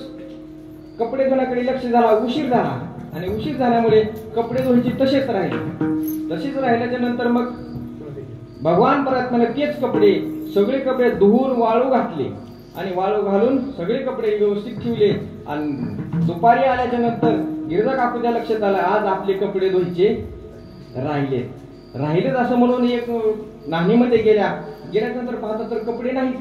कपडे धुण्याकडे लक्ष झाला, उशीर झाला. आणि उशीर झाल्यामुळे कपडे धुवायची तसेच राहिल्याच्या नंतर मग भगवान परमात्म्याने तेच कपडे सगळे कपडे धुवून वाळू घातले. आणि वाळू घालून सगळे कपडे व्यवस्थित ठेवले. आणि दुपारी आल्याच्या नंतर गिरिजा काकूच्या लक्षात आलं, आज आपले कपडे धुवायचे राहिलेच असं म्हणून एक नाहीमध्ये गेल्यानंतर पाहता तर कपडे नाहीत.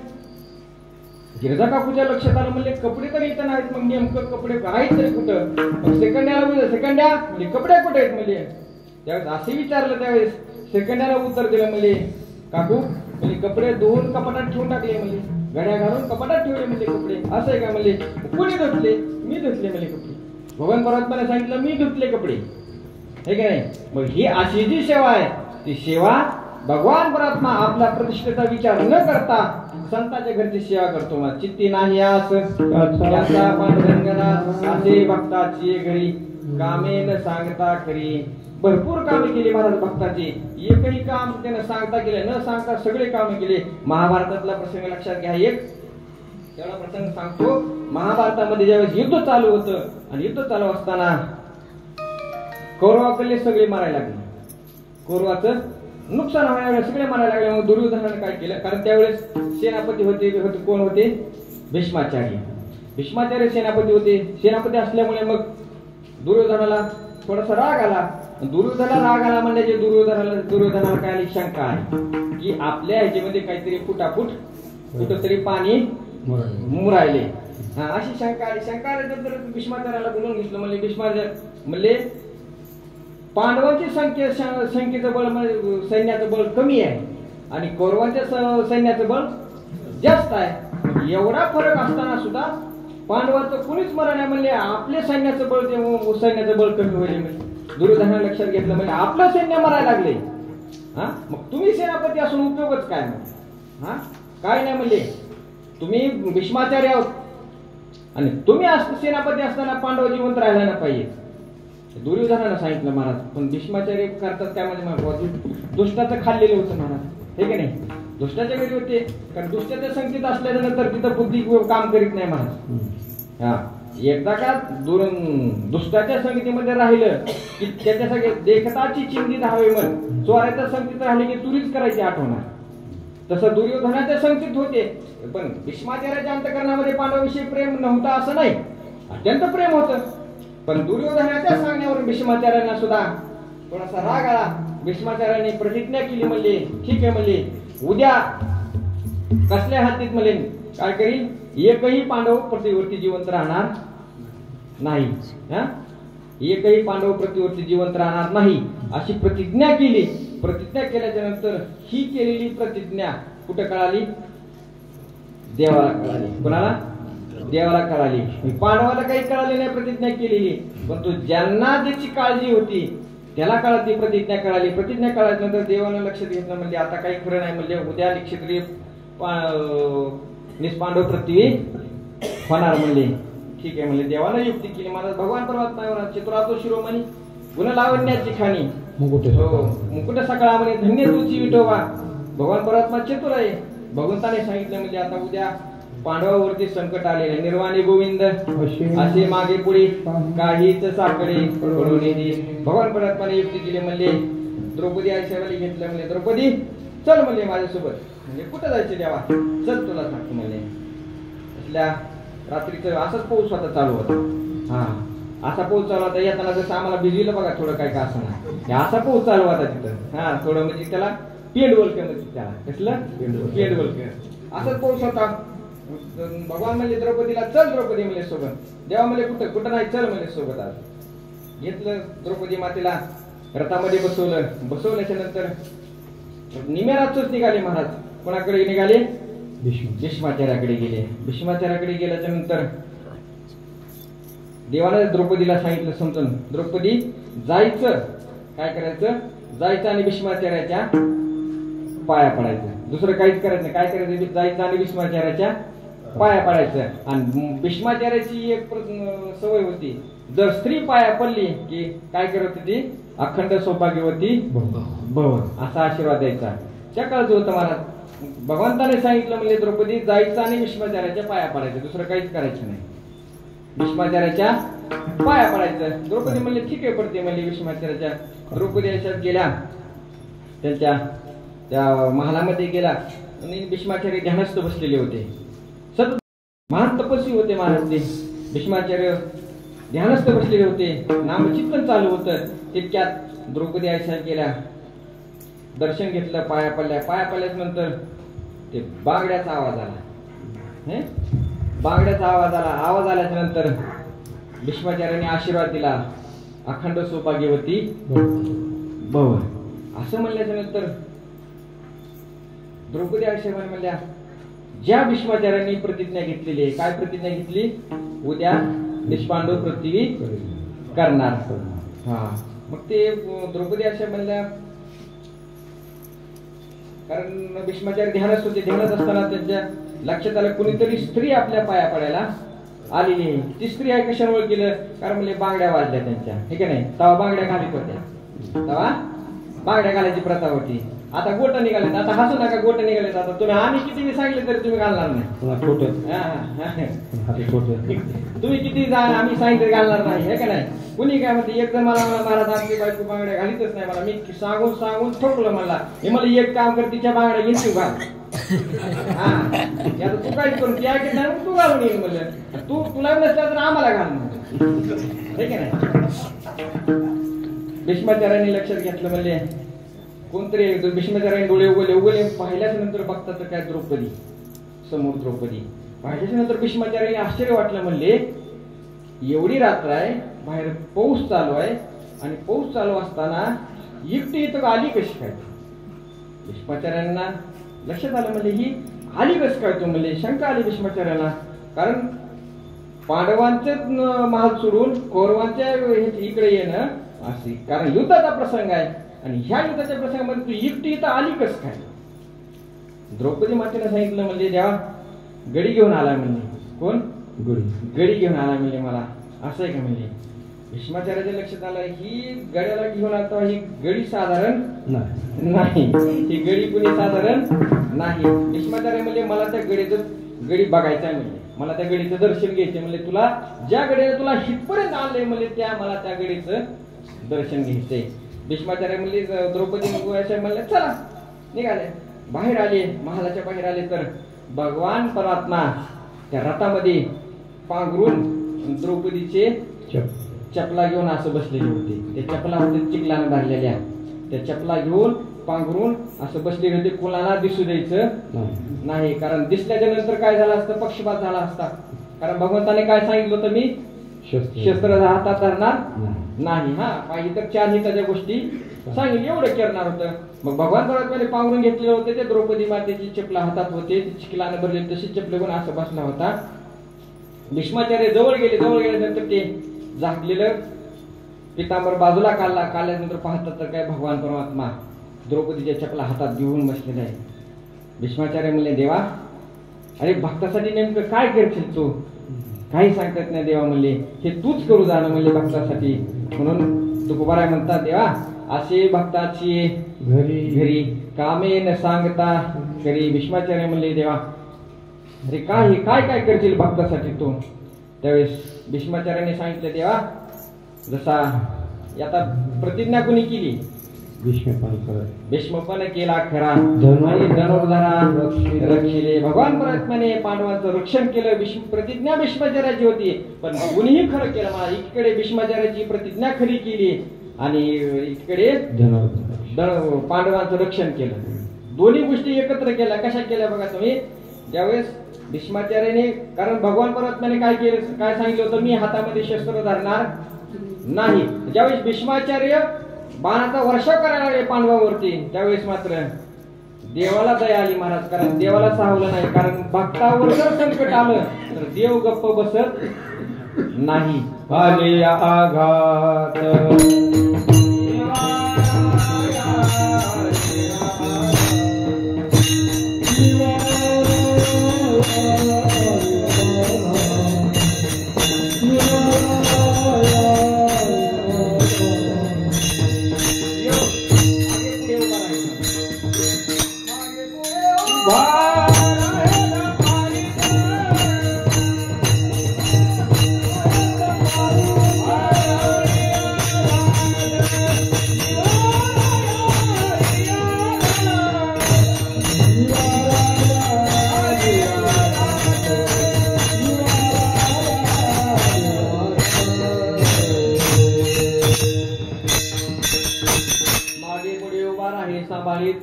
गिरिजा काकूच्या लक्षात आलं, म्हणजे कपडे तर इथं नाहीत. मग नेमकं कपडे आहेत तरी कुठं? सेकंड्या म्हणजे कपडे कुठे आहेत? म्हणजे त्यावेळेस असे विचारलं. त्यावेळेस सेकंड्याला उत्तर दिलं, म्हणजे काकू म्हणजे कपडे धुवून कपाटात ठेवून टाकले. म्हणजे घड्या घालून कपाटात ठेवले म्हणजे कपडे. असं आहे का? म्हणजे कोणी धुतले? मी धुतले म्हणजे कपडे. भगवान परमात्म्याने सांगितलं मी धुतले कपडे, हे का नाही? मग ही अशी जी सेवा आहे ती सेवा भगवान परमात्मा आपला प्रतिष्ठेचा विचार न करता संतांच्या घरची सेवा करतो. मग चित्ती नाही आस याचा पांडुरंगदास असे भक्ताची घरी कामे न सांगता करी. भरपूर कामे केली महाराज भक्ताची. एकही काम त्यानं सांगता केले न सांगता सगळे कामे केले. महाभारतातला प्रसंग लक्षात घ्या. एक तेवढा प्रसंग सांगतो. महाभारतामध्ये ज्यावेळेस युद्ध चालू होतं आणि युद्ध चालू असताना कौरवाकडले सगळे मारायला लागले. कौरवाचं नुकसान होण्यामुळे सगळे मारायला लागले. मग दुर्योधनाने काय केलं? कारण त्यावेळेस सेनापती होते. कोण होते? भीष्माचार्य सेनापती होते. सेनापती असल्यामुळे मग दुर्योधनाला थोडासा राग आला. राग आला म्हणजे दुर्योधनाला काय आली? शंका आहे की आपल्या ह्याच्यामध्ये काहीतरी फुटाफूट कुठंतरी पाणी मुरायले. अशी शंका आल्यानंतर भीष्माचार्याला बोलून घेतलं. म्हणजे भीष्माचार्य म्हणले पांडवांची संख्येचं बळ सैन्याचं बळ कमी आहे आणि कौरवांच्या सैन्याचं बळ जास्त आहे. एवढा फरक असताना सुद्धा पांडवांचं कुणीच मरण आहे. म्हणजे आपले सैन्याचं बळ कमी होईल. म्हणजे दुर्योधनाने लक्षात घेतलं, म्हणजे आपलं सैन्य मरायला लागले. मग तुम्ही सेनापती असून उपयोगच काय? मग काय नाही. म्हणजे तुम्ही भीष्माचार्य आहोत आणि तुम्ही सेनापती असताना पांडव जिवंत राहायला नाही पाहिजे. दुर्योधनानं सांगितलं महाराज. पण भीष्माचार्य करतात काय? म्हणजे दुष्टाचं खाल्लेलं होतं महाराज, हे की नाही? दुष्टाच्या घरी होते. कारण दुष्टाच्या संकेत असल्याच्या नंतर तिथं बुद्धी काम करीत नाही महाराज. एकदा का दुष्टाच्या संगतीमध्ये राहिलं की त्याच्यासाठी देखताची चिंधी धावे. मग चोराच्या संगतीत राहिले की चोरीच करायची आठवणार. तसं दुर्योधनाच्या संगतीत होते. पण भीष्माचार्याच्या अंतःकरणामध्ये पांडवाविषयी प्रेम नव्हतं असं नाही, अत्यंत प्रेम होतं. पण दुर्योधनाच्या सांगण्यावरून भीष्माचार्यांना सुद्धा थोडासा राग आला. भीष्माचार्यांनी प्रतिज्ञा केली. म्हणले ठीक आहे, म्हणले उद्या कसल्या हातीत म्हणले काय करील? एकही पांडव पृथ्वीवरती जिवंत राहणार नाही. एकही पांडव पृथ्वीवरती जिवंत राहणार नाही अशी प्रतिज्ञा केली. प्रतिज्ञा केल्याच्या नंतर ही केलेली प्रतिज्ञा कुठे कळाली? देवाला कळाली. कोणाला? देवाला कळाली. पांडवाला काही कळाली नाही प्रतिज्ञा केलेली. पण तो ज्यांना ज्याची काळजी होती त्याला कळाली प्रतिज्ञा कळाली. प्रतिज्ञा कळाल्यानंतर देवानं लक्षात घेतलं. म्हणजे आता काही खरं नाही. म्हणजे उद्या निश्चित निष्पांडव पृथ्वी होणार. म्हणले ठीक आहे म्हणले. देवानं युक्ती केली, मला भगवान परमात्मा चतुरातो शिरोमणी गुण लावण्याची खाणी मुकुट मुकुट सकाळ म्हणे धन्य तुझी विठोबा. भगवान परमात्मा चतुर आहे. भगवंताने सांगितलं म्हणजे आता उद्या पांडवावरती संकट आलेले, निर्वाणी गोविंद असे मागे पुढे काहीच साकडे पडून येते. भगवान परमात्माने युक्ती केली म्हणले द्रौपदी आईशाला घेतलं म्हणले द्रौपदी चल म्हणले माझ्यासोबत. म्हणजे कुठं जायचं देवा, चल तुला सांगतो म्हणले. असल्या रात्रीचं असाच पाऊस होता चालू होता. हा असा पाऊस चालू होता. येताना जसं आम्हाला भिजविलं बघा थोडं काय का असं नाही, असा पाऊस चालू होता तिथं. हा थोडं म्हणजे त्याला पेंडवलक म्हणजे त्याला कसलं पेंडवलक असाच पाऊस होता. भगवान म्हणले द्रौपदीला चल द्रौपदी म्हणले सोबत. देवा म्हणले कुठं कुठं नाही चल म्हणले सोबत. आज घेतलं द्रौपदी मातेला रथामध्ये बसवलं. बसवल्याच्या नंतर निम्यारातच निघाले महाराज. कोणाकडे निघाले? भीष्माचार्याकडे गेले. भीष्माचार्याकडे गेल्याच्या नंतर देवाने द्रौपदीला सांगितलं समजून द्रौपदी जायचं, काय करायचं जायचं आणि भीष्माचार्याच्या पाया पडायचं. दुसरं काहीच करायचं नाही. काय करायचं जायचं आणि भीष्माचार्याच्या पाया पडायचं. आणि भीष्माचार्याची एक सवय होती, जर स्त्री पाया पडली की काय करत होती अखंड सौभाग्यवती भव असा आशीर्वाद द्यायचा. त्या काळचं होतं महाराज. भगवंताने सांगितलं म्हणजे द्रौपदी जायचं आणि भीष्माचार्याच्या पाया पडायचं, दुसरं काहीच करायचं नाही. भीष्माचार्याच्या पाया पडायचं. द्रौपदी म्हणले ठीक आहे पडते म्हणले भीष्माचार्याच्या. द्रौपदी अशात गेल्या, त्यांच्या त्या महालामध्ये गेला आणि भीष्माचार्य ध्यानस्थ बसलेले होते. सतत महान तपस्वी होते महाराज ते. भीष्माचार्य ध्यानस्थ बसलेले होते, नामचिंतन चालू होतं. तितक्यात द्रौपदी अशा गेल्या, दर्शन घेतलं, पाया पडल्या. पाया पडल्याच्या नंतर ते बांगड्याचा आवाज आला. बांगड्याचा आवाज आला. आवाज आल्याच्या नंतर भीष्माचार्याने आशीर्वाद दिला अखंड सौभाग्यवती भव असं म्हणल्याच्या नंतर द्रौपदी आशीर्वाद म्हणल्या ज्या भीष्माचार्यांनी प्रतिज्ञा घेतलेली आहे. काय प्रतिज्ञा घेतली? उद्या निष्पांडव पृथ्वी करणार. हा मग ते द्रौपदी अशा म्हणल्या, कारण भीष्माचार्य ध्यानच होते. ध्यानात असताना त्यांच्या लक्षात आलं कुणीतरी स्त्री आपल्या पाया पडायला आलेली आहे. ती स्त्री आहे कशामुळे केलं? कारण म्हणजे बांगड्या वाजल्या त्यांच्या, ठीक आहे नाही. तवा बांगड्या घालीत होत्या, तवा बांगड्या घालायची प्रथा होती. आता गोट निघाले, आता हसू नका, गोट निघाले. आता तुम्ही आम्ही किती सांगितले तरी तुम्ही घालणार नाही. तुम्ही किती आम्ही सांगितलं घालणार नाही, हे का नाही. कुणी काय म्हणते एक जण मला महाराज आपली बायको बांगड्या घालीतच नाही. मला मी सांगून सांगून ठोकलं मला. हे मला एक काम कर, तिच्या बांगड्या घेऊन तू घाल. हा तू काय करून ती ऐकत नाही तू घालून येईल म्हणलं. तू तुला नसला तर आम्हाला घाल म्हणलं, हे का नाही. भीष्माचार्याने लक्षात घेतलं म्हणले कोणतरी भीष्माचार्याने डोळे उघडले पाहिल्याच्या नंतर बघतात तर काय द्रौपदी समोर. द्रौपदी पाहिल्याच्या नंतर भीष्माचार्याने आश्चर्य वाटलं. म्हणले एवढी रात्र आहे, बाहेर पाऊस चालू आहे आणि पाऊस चालू असताना एकटी इथं आली कशी काय? भीष्माचार्यांना लक्षात आलं म्हणजे ही आली कशी काय तो म्हणले. शंका आली भीष्माचार्याला. कारण पांडवांचे महाल सोडून कौरवांच्या इकडे येणं असे, कारण युद्धाचा प्रसंग आहे आणि ह्या युद्धाच्या प्रसंगामध्ये तू एकटी इथं आली कस काय? द्रौपदी मातेने सांगितलं म्हणजे देवा गडी घेऊन आलाय म्हणले. कोण? गडी घेऊन आलाय म्हणजे मला असं आहे का म्हणले. भीष्माचार्याच्या लक्षात आलं ही गड्याला घेऊन आता ही गडी साधारण नाही, ही गडी कुणी साधारण नाही. भीष्माचार्य म्हणजे मला त्या गडी बघायचा आहे म्हणले, मला त्या गडीचं दर्शन घ्यायचं म्हणले. तुला ज्या गडीने तुला हितपर्यंत आणलंय म्हणले त्या मला त्या गडीचं दर्शन घ्यायचंय. भीष्माचार्य म्हणले द्रौपदी म्हणले चला. निघाले, बाहेर आले, महालाच्या बाहेर आले तर भगवान परमात्मा त्या रथामध्ये पांघरून द्रौपदीचे चपला घेऊन असं बसलेले होते. त्या चपला होते चिखलाने भरलेल्या, त्या चपला घेऊन पांघरून असं बसलेले होते. कोणाला दिसू द्यायचं नाही, कारण दिसल्याच्या नंतर काय झालं असतं, पक्षपात झाला असता. कारण भगवंताने काय सांगितलं होतं, मी शस्त्र हातात धरणार नाही. हा पाहिजे तर 4 हिताच्या गोष्टी सांगितलं, एवढं करणार होतं. मग भगवान परमात्म्याने पांघरून घेतलेले होते. ते द्रौपदी मातेची चपला हातात होते, चिखलाने भरलेली तशी चपले घेऊन असं बसला होता. भीष्माचार्य जवळ गेले. जवळ गेल्यानंतर ते झाकलेलं पितांबर बाजूला काढल्यानंतर पाहतात तर काय भगवान परमात्मा द्रौपदीच्या चपला हातात घेऊन बसलेला आहे. भीष्माचार्य म्हणले देवा अरे भक्तासाठी नेमकं काय करशील तू? काही सांगता येत नाही देवा म्हणले, हे तूच करू जाणं म्हणले भक्तासाठी. म्हणून तुकोबाराय म्हणतात, देवा असे भक्ताची घरी घरी कामे न सांगता घरी. भीष्माचार्य म्हणले, देवा अरे काय काय करशील भक्तासाठी तू? त्यावेळेस भीष्माचार्याने सांगितलं, देवा जसा आता प्रतिज्ञा कुणी केली? भीष्मपण केला खरा आणि धनुर्धरा रक्षिले. भगवान परमात्म्याने पांडवांचं रक्षण केलं. प्रतिज्ञा भीष्माचार्याची होती, पण कुणीही खरं केलं. मला इकडे भीष्माचार्याची प्रतिज्ञा खरी केली आणि इकडे पांडवांचं रक्षण केलं. दोन्ही गोष्टी एकत्र केल्या. कशा केल्या बघा तुम्ही. ज्यावेळेस भीष्माचार्याने, कारण भगवान परमात्म्याने काय केलं, काय सांगितलं होतं, मी हातामध्ये शस्त्र धरणार नाही. ज्यावेळेस भीष्माचार्य बाणाचा वर्षाव करायला लागले पांडवांवरती, त्यावेळेस मात्र देवाला दया आली महाराज. कारण देवाला सावलं नाही. कारण भक्तावर जर संकट आलं तर देव गप्प बसत नाही. आले आघात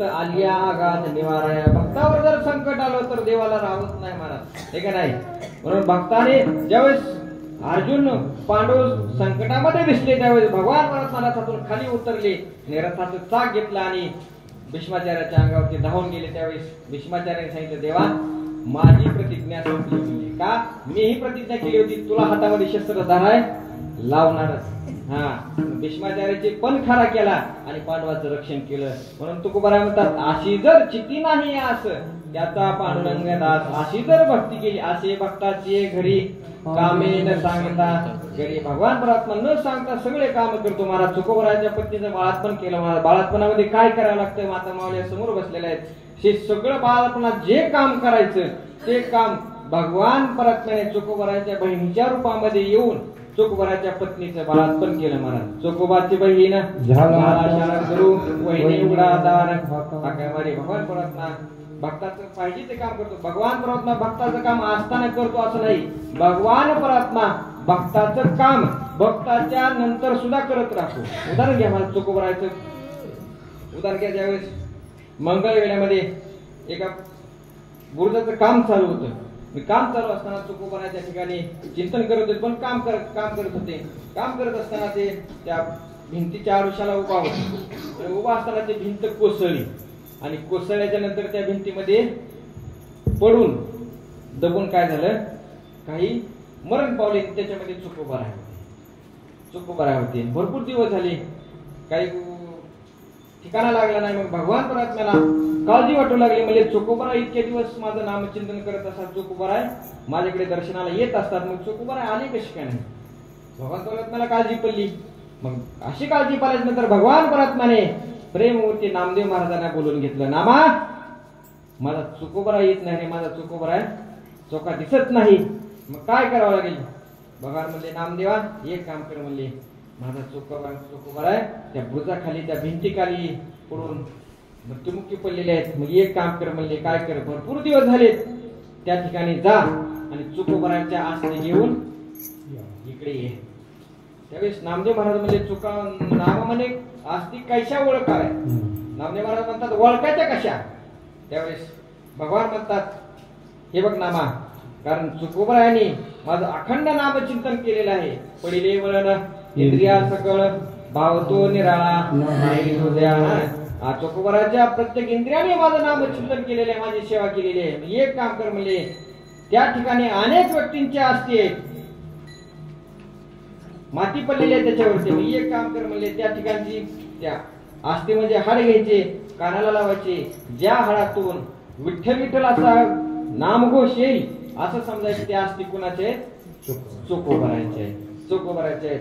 आलिया आघात निवाराया. भक्तावर जर संकट आलं तर देवाला राहत नाही महाराज, हे का नाही. म्हणून भक्ताने ज्यावेळेस अर्जुन पांडव संकटामध्ये दिसले, त्यावेळेस भगवान परमात्म्याला खाली उतरले आणि रथाचं चाक घेतला आणि भीष्माचार्याच्या अंगावरती धावून गेले. त्यावेळेस भीष्माचार्याने सांगितलं, देवा माझी प्रतिज्ञा संपली का? मी ही प्रतिज्ञा केली होती तुला हातामध्ये शस्त्र धराय लावणारच. हा, भीष्माचार्याचे पण खरा केला आणि पांडवाचं रक्षण केलं. म्हणून तुकोबाराय म्हणतात, अशी जर चिती नाही असं त्याचा पांडुरंग दास. अशी जर भक्ती केली, असे भक्ताची घरी कामे न सांगता घरी. भगवान परमात्मा न सांगता सगळे काम करतो महाराज. तुकोबारायच्या पत्नीचं बाळातपण केलं महाराज. बाळातपणामध्ये काय करावं लागतं? माता मावल्या समोर बसलेल्या आहेत. हे सगळं बाळातपणात जे काम करायचं ते काम भगवान परमात्म्याने तुकोबारायच्या बहिणीच्या रूपामध्ये येऊन चोकोबाराच्या पत्नीचं बाळातपण केलं महाराज. चोकोबाची बहीण वहिनी उघडादार. भगवान परमात्मा भक्ताचं पाहिजे ते काम करतो. भगवान परमात्मा भक्ताचं काम असताना करतो असं नाही. भगवान परमात्मा भक्ताचं काम भक्ताच्या नंतर सुद्धा करत राहतो. उदाहरण घ्या महाराज, चोकोबारायचं उदाहरण घ्या. ज्यावेळेस मंगळवेढ्यामध्ये एका बुरुजाचं काम चालू होतं. काम चालू असताना तुकोबाराच्या ठिकाणी चिंतन करत होते, पण काम करत होते. काम करत असताना ते त्या भिंतीच्या आरुषाला उभा होते. उभा असताना ते भिंत कोसळली आणि कोसळल्याच्या नंतर त्या भिंतीमध्ये पडून दबून काय झालं, काही मरण पावले. त्याच्यामध्ये चुकोबाराय होते. भरपूर दिवस झाले, काही ठिकाणा लागला नाही. मग भगवान परमात्म्याला काळजी वाटू लागली. म्हणजे चोकोबाराय इतके दिवस माझं नामचिंतन करत असतात, चोकोबाराय माझ्याकडे दर्शनाला येत असतात, मग चोकोबाराय आले कशी काय नाही? भगवान परमात्म्याला काळजी पडली. मग अशी काळजी पाहिल्यानंतर भगवान परमात्म्याने प्रेममूर्ती नामदेव महाराजांना बोलून घेतलं. नामा, माझा चोकोबाराय येत नाही, माझा चोकोबाराय चोका दिसत नाही, मग काय करावं लागेल? भगवान म्हणले, नामदेवा एक काम कर म्हणले, माझा चोकोबाराय त्या बुरुजाखाली त्या भिंतीखाली पडून मृत्युमुखी पडलेले आहेत. मग एक काम कर म्हणले, काय कर, भरपूर दिवस झाले, त्या ठिकाणी जा आणि चोकोबारायच्या आसने घेऊन इकडे ये. त्यावेळेस नामदेव महाराज म्हणले, चुका नामा म्हणे आस्तिक कशा ओळखाव्या? नामदेव महाराज म्हणतात, ओळखायच्या कशा? त्यावेळेस भगवान म्हणतात, हे बघ नामा, कारण चुकोबारायांनी माझं अखंड नामचिंतन केलेलं आहे. पडिले वळण इंद्रिया सकळ भावतो निराळा नाही हृदया. चोकोबाराच्या प्रत्येक इंद्रियाने माझं नामचिंतन केलेलं आहे, माझी सेवा केलेली आहे. एक काम कर म्हणले, त्या ठिकाणी अनेक व्यक्तींच्या आस्ती आहेत, माती पडलेली आहे त्याच्यावरती. एक काम कर म्हणले, त्या ठिकाणची त्या आस्ती म्हणजे हाड घ्यायचे, कानाला लावायचे, ज्या हाडातून विठ्ठल विठ्ठल असा नामघोष येईल असं समजायचे. त्या आस्ती कुणाचे? चोको भरायचे आहेत, चोको भरायचे आहेत.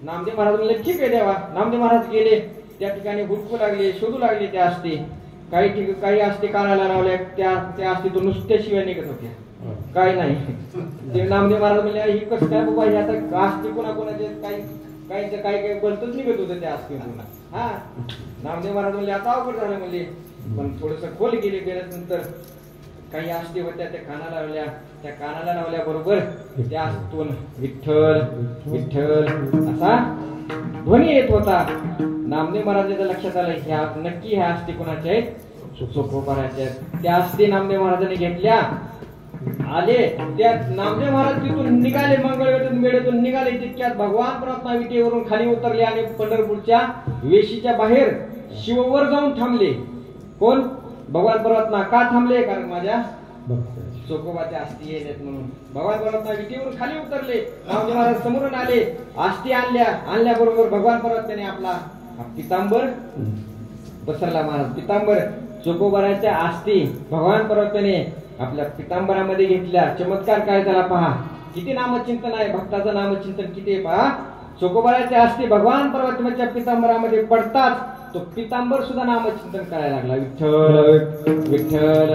नामदेव महाराज म्हणले ठीक आहे देवा. नामदेव महाराज गेले त्या ठिकाणी हुडकू लागले, शोधू लागले त्या अस्थी. काही अस्थी कानाला लावल्या, त्या अस्थीतून नुसत्या शिव्या निघत होत्या, काय नाही. ते नामदेव महाराज म्हणले ही कसं काय बाबा, हे आता अस्थी कोणाकोणाचे काही बलतच निघत होतं त्या अस्थीतून. हा नामदेव महाराज म्हणले आता अवघड झालं म्हणले. पण थोडस खोल गेल्यानंतर काही अस्थी होत्या त्या कानाला लावल्या. त्या कानाला लावल्याबरोबर त्या अस्थीतून विठ्ठल विठ्ठल असा ध्वनी येत होता. नामदेव महाराजांच्या लक्षात आलं ह्या नक्की ह्या अस्थी कोणाच्या आहेत, चोकोबाराच्या आहेत. त्या अस्थी नामदेव महाराजांनी घेतल्या, आले. त्या नामदेव महाराज तिथून निघाले, मंगळवेढून मेढेतून निघाले. तितक्यात भगवान परमात्मा विटेवरून खाली उतरले आणि पंढरपूरच्या वेशीच्या बाहेर शिववर जाऊन थांबले. कोण? भगवान परमात्मा. का थांबले? कारण माझ्या चोकोबाच्या अस्थी येत म्हणून. भगवान परमात्मा विटेवरून खाली उतरले, नामदेव महाराज समोरून आले. अस्थी आणल्याबरोबर भगवान परमात्म्याने आपला पितांबर पसरला. महाराज पितांबर चोकोबाराच्या अस्थी भगवान परमात्म्याने आपल्या पितांबरामध्ये घेतल्या. चमत्कार काय झाला पहा, किती नामचिंतन आहे, भक्ताचं नामचिंतन किती आहे पहा. चोकोबाराच्या अस्थी भगवान परमात्म्याच्या पितांबरामध्ये पडताच तो पितांबर सुद्धा नामचिंतन करायला लागला. विठ्ठल विठ्ठल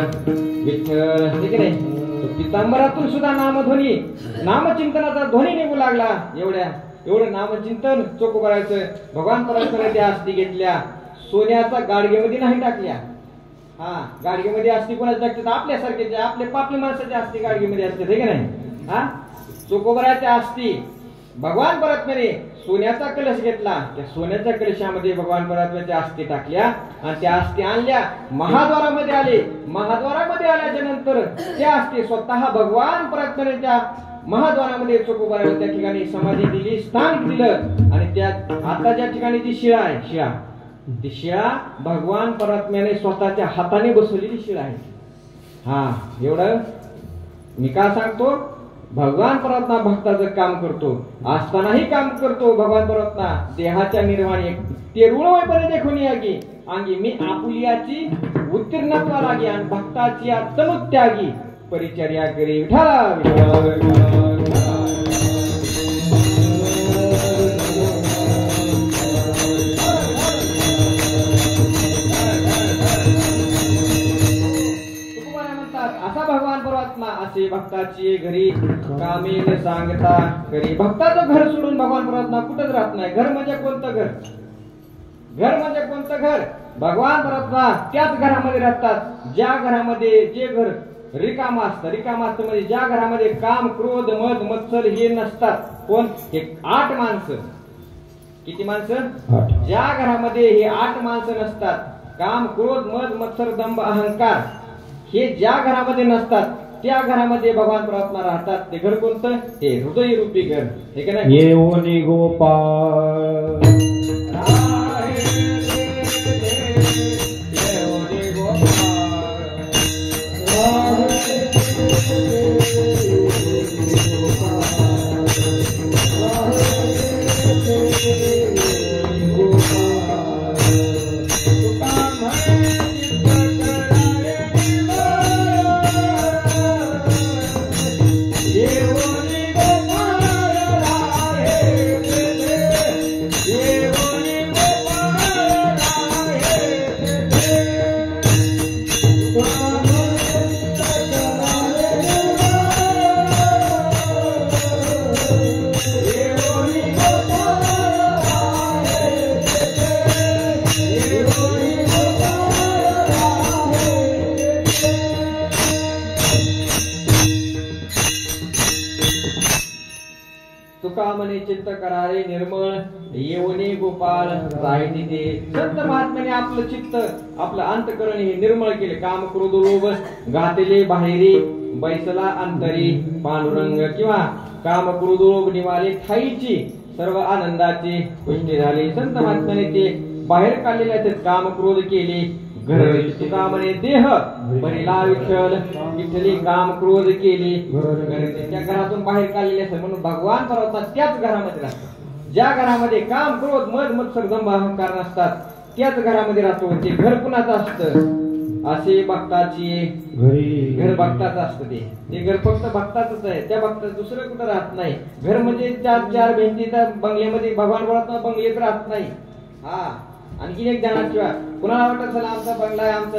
विठ्ठल, ठीक आहे नाही. पितांबरातून सुद्धा नामध्वनी, नामचिंतनाचा ध्वनी निघू लागला. एवढं नामचिंतन चोकोबाराचं. भगवान परमात्म्याने त्या अस्थी घेतल्या, सोन्याचा गाडगेमध्ये नाही टाकल्या. हा गाडगेमध्ये अस्थी कोणाच्या टाकतात? आपल्यासारखे आपले पापी माणसाच्या अस्थी गाडगेमध्ये असते, ठीक आहे नाही. हा चोकोबाराच्या अस्थी भगवान परमात्म्याने सोन्याचा कलश घेतला, त्या सोन्याच्या कलशामध्ये भगवान परमात्म्याच्या अस्थी टाकल्या आणि त्या अस्थी आणल्या, महाद्वारामध्ये आले. महाद्वारामध्ये आल्याच्या नंतर त्या अस्थी स्वतः भगवान परमात्म्याने त्या महाद्वारामध्ये चोकोबाराला त्या ठिकाणी समाधी दिली, स्थान दिलं. आणि त्या आता ज्या ठिकाणी जी शिळा आहे, ती शिळा भगवान परमात्म्याने स्वतःच्या हाताने बसवलेली शिळा आहे. हा एवढं मी का सांगतो, भगवान परमात्मा भक्ताचं काम करतो, असतानाही काम करतो. भगवान परमात्मा देहाच्या निर्वाणी ते ऋणवयपणे देखून यागी अंगी मी आपुलियाची उत्तीर्णत्वा लागी आणि भक्ताची तनुत्यागी परिचर्या करी. विठ्ठला भगवान परमात्मा असे भक्ताची घरी कामीन सांगता करी. भक्ताचं घर सोडून भगवान परमात्मा कुठंच राहत नाही. घर म्हणजे कोणतं घर? घर म्हणजे कोणतं घर? भगवान परमात्मा त्याच घरामध्ये राहतात ज्या घरामध्ये जे घर रिकाम असतं म्हणजे ज्या घरामध्ये काम क्रोध मद मत्सर हे नसतात. कोण? हे 8 माणसं. किती माणसं? 8. ज्या घरामध्ये हे 8 माणसं नसतात, काम क्रोध मद मत्सर दंभ अहंकार हे ज्या घरामध्ये नसतात, त्या घरामध्ये भगवान परमात्मा राहतात. ते घर कोणतं? हे हृदय रूपी घर. हे का नाही? येऊनी गोपाळ चित्त करारे निर्मळ येवने गोपाळ राही तिथे. संत महात्म्याने आपलं चित्त आपलं अंतकरण हे निर्मळ केले. काम क्रोध लोभ घातले बाहेरी बैसला अंतरी पांडुरंग किंवा काम क्रोध लोभ निवाले ठाईची सर्व आनंदाची पुष्टी झाली. संत महात्म्याने ते बाहेर काढलेले आहेत. काम क्रोध केले घर तुका म्हणे देह भरिला विठ्ठल विठ्ठली काम क्रोध केले त्या घरातून बाहेर काढलेले असतात. म्हणून भगवान परमात्मा त्याच घरामध्ये राहतात ज्या घरामध्ये काम क्रोध मद मत्सर दंभ अहंकार नसतात. त्याच घरामध्ये राहतो. ते घर कुणाचं असतं? असे भक्ताची घरी घर भक्ताचं असतं ते घर फक्त भक्ताच आहे. त्या भक्ता दुसरं कुठं राहत नाही. घर म्हणजे चार भिंती त्या बंगल्यामध्ये भगवान बोलत बंगलेत राहत नाही. हा आणखी एक जणांशिवाय कुणाला वाटत चला आमचा बंगला आहे आमचा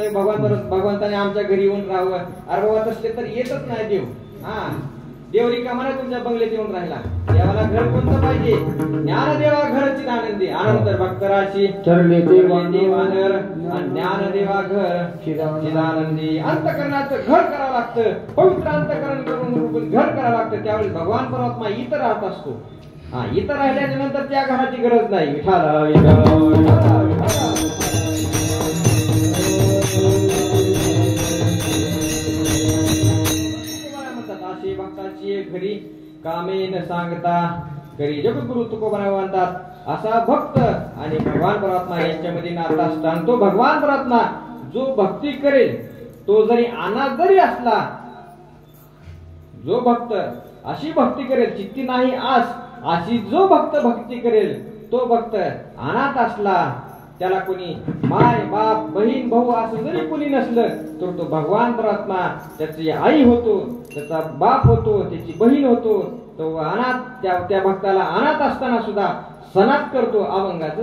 भगवंताने आमच्या घरी येऊन राहावं. अरे बाबा तसले तर येतच नाही देव. हा देव रिकामा नाही तुमच्या बंगल्यात येऊन राहिला. देवाला घर कोणतं पाहिजे? ज्ञानदेवा घरची आनंदी अनंतर भक्तराशी चरले देवानर ज्ञानदेवा घर चिदानंदी. अंतकरणाचं घर करावं लागतं. पवित्र अंतकरण करून घर करावं लागतं. त्यावेळी भगवान परमात्मा इथं राहत असतो. हा इथं राहिल्याच्या नंतर त्या घराची गरज नाही. विठाला अशी भक्ताची घरी कामे न सांगता घरी जगद्गुरु तुकोबा म्हणतात. असा भक्त आणि भगवान परमात्मा यांच्यामध्ये नाता असताना तो भगवान परमात्मा जो भक्ती करेल तो जरी अनाथ जरी असला, जो भक्त अशी भक्ती करेल चित्ती नाही आस अशी जो भक्त भक्ती करेल तो भक्त अनाथ असला, त्याला कोणी माय बाप बहीण भाऊ असं जरी कोणी नसलं तर तो भगवान परमात्मा त्याची आई होतो, त्याचा बाप होतो, त्याची बहीण होतो. तो अनाथ त्या भक्ताला अनाथ असताना सुद्धा सनात करतो. अभंगाचं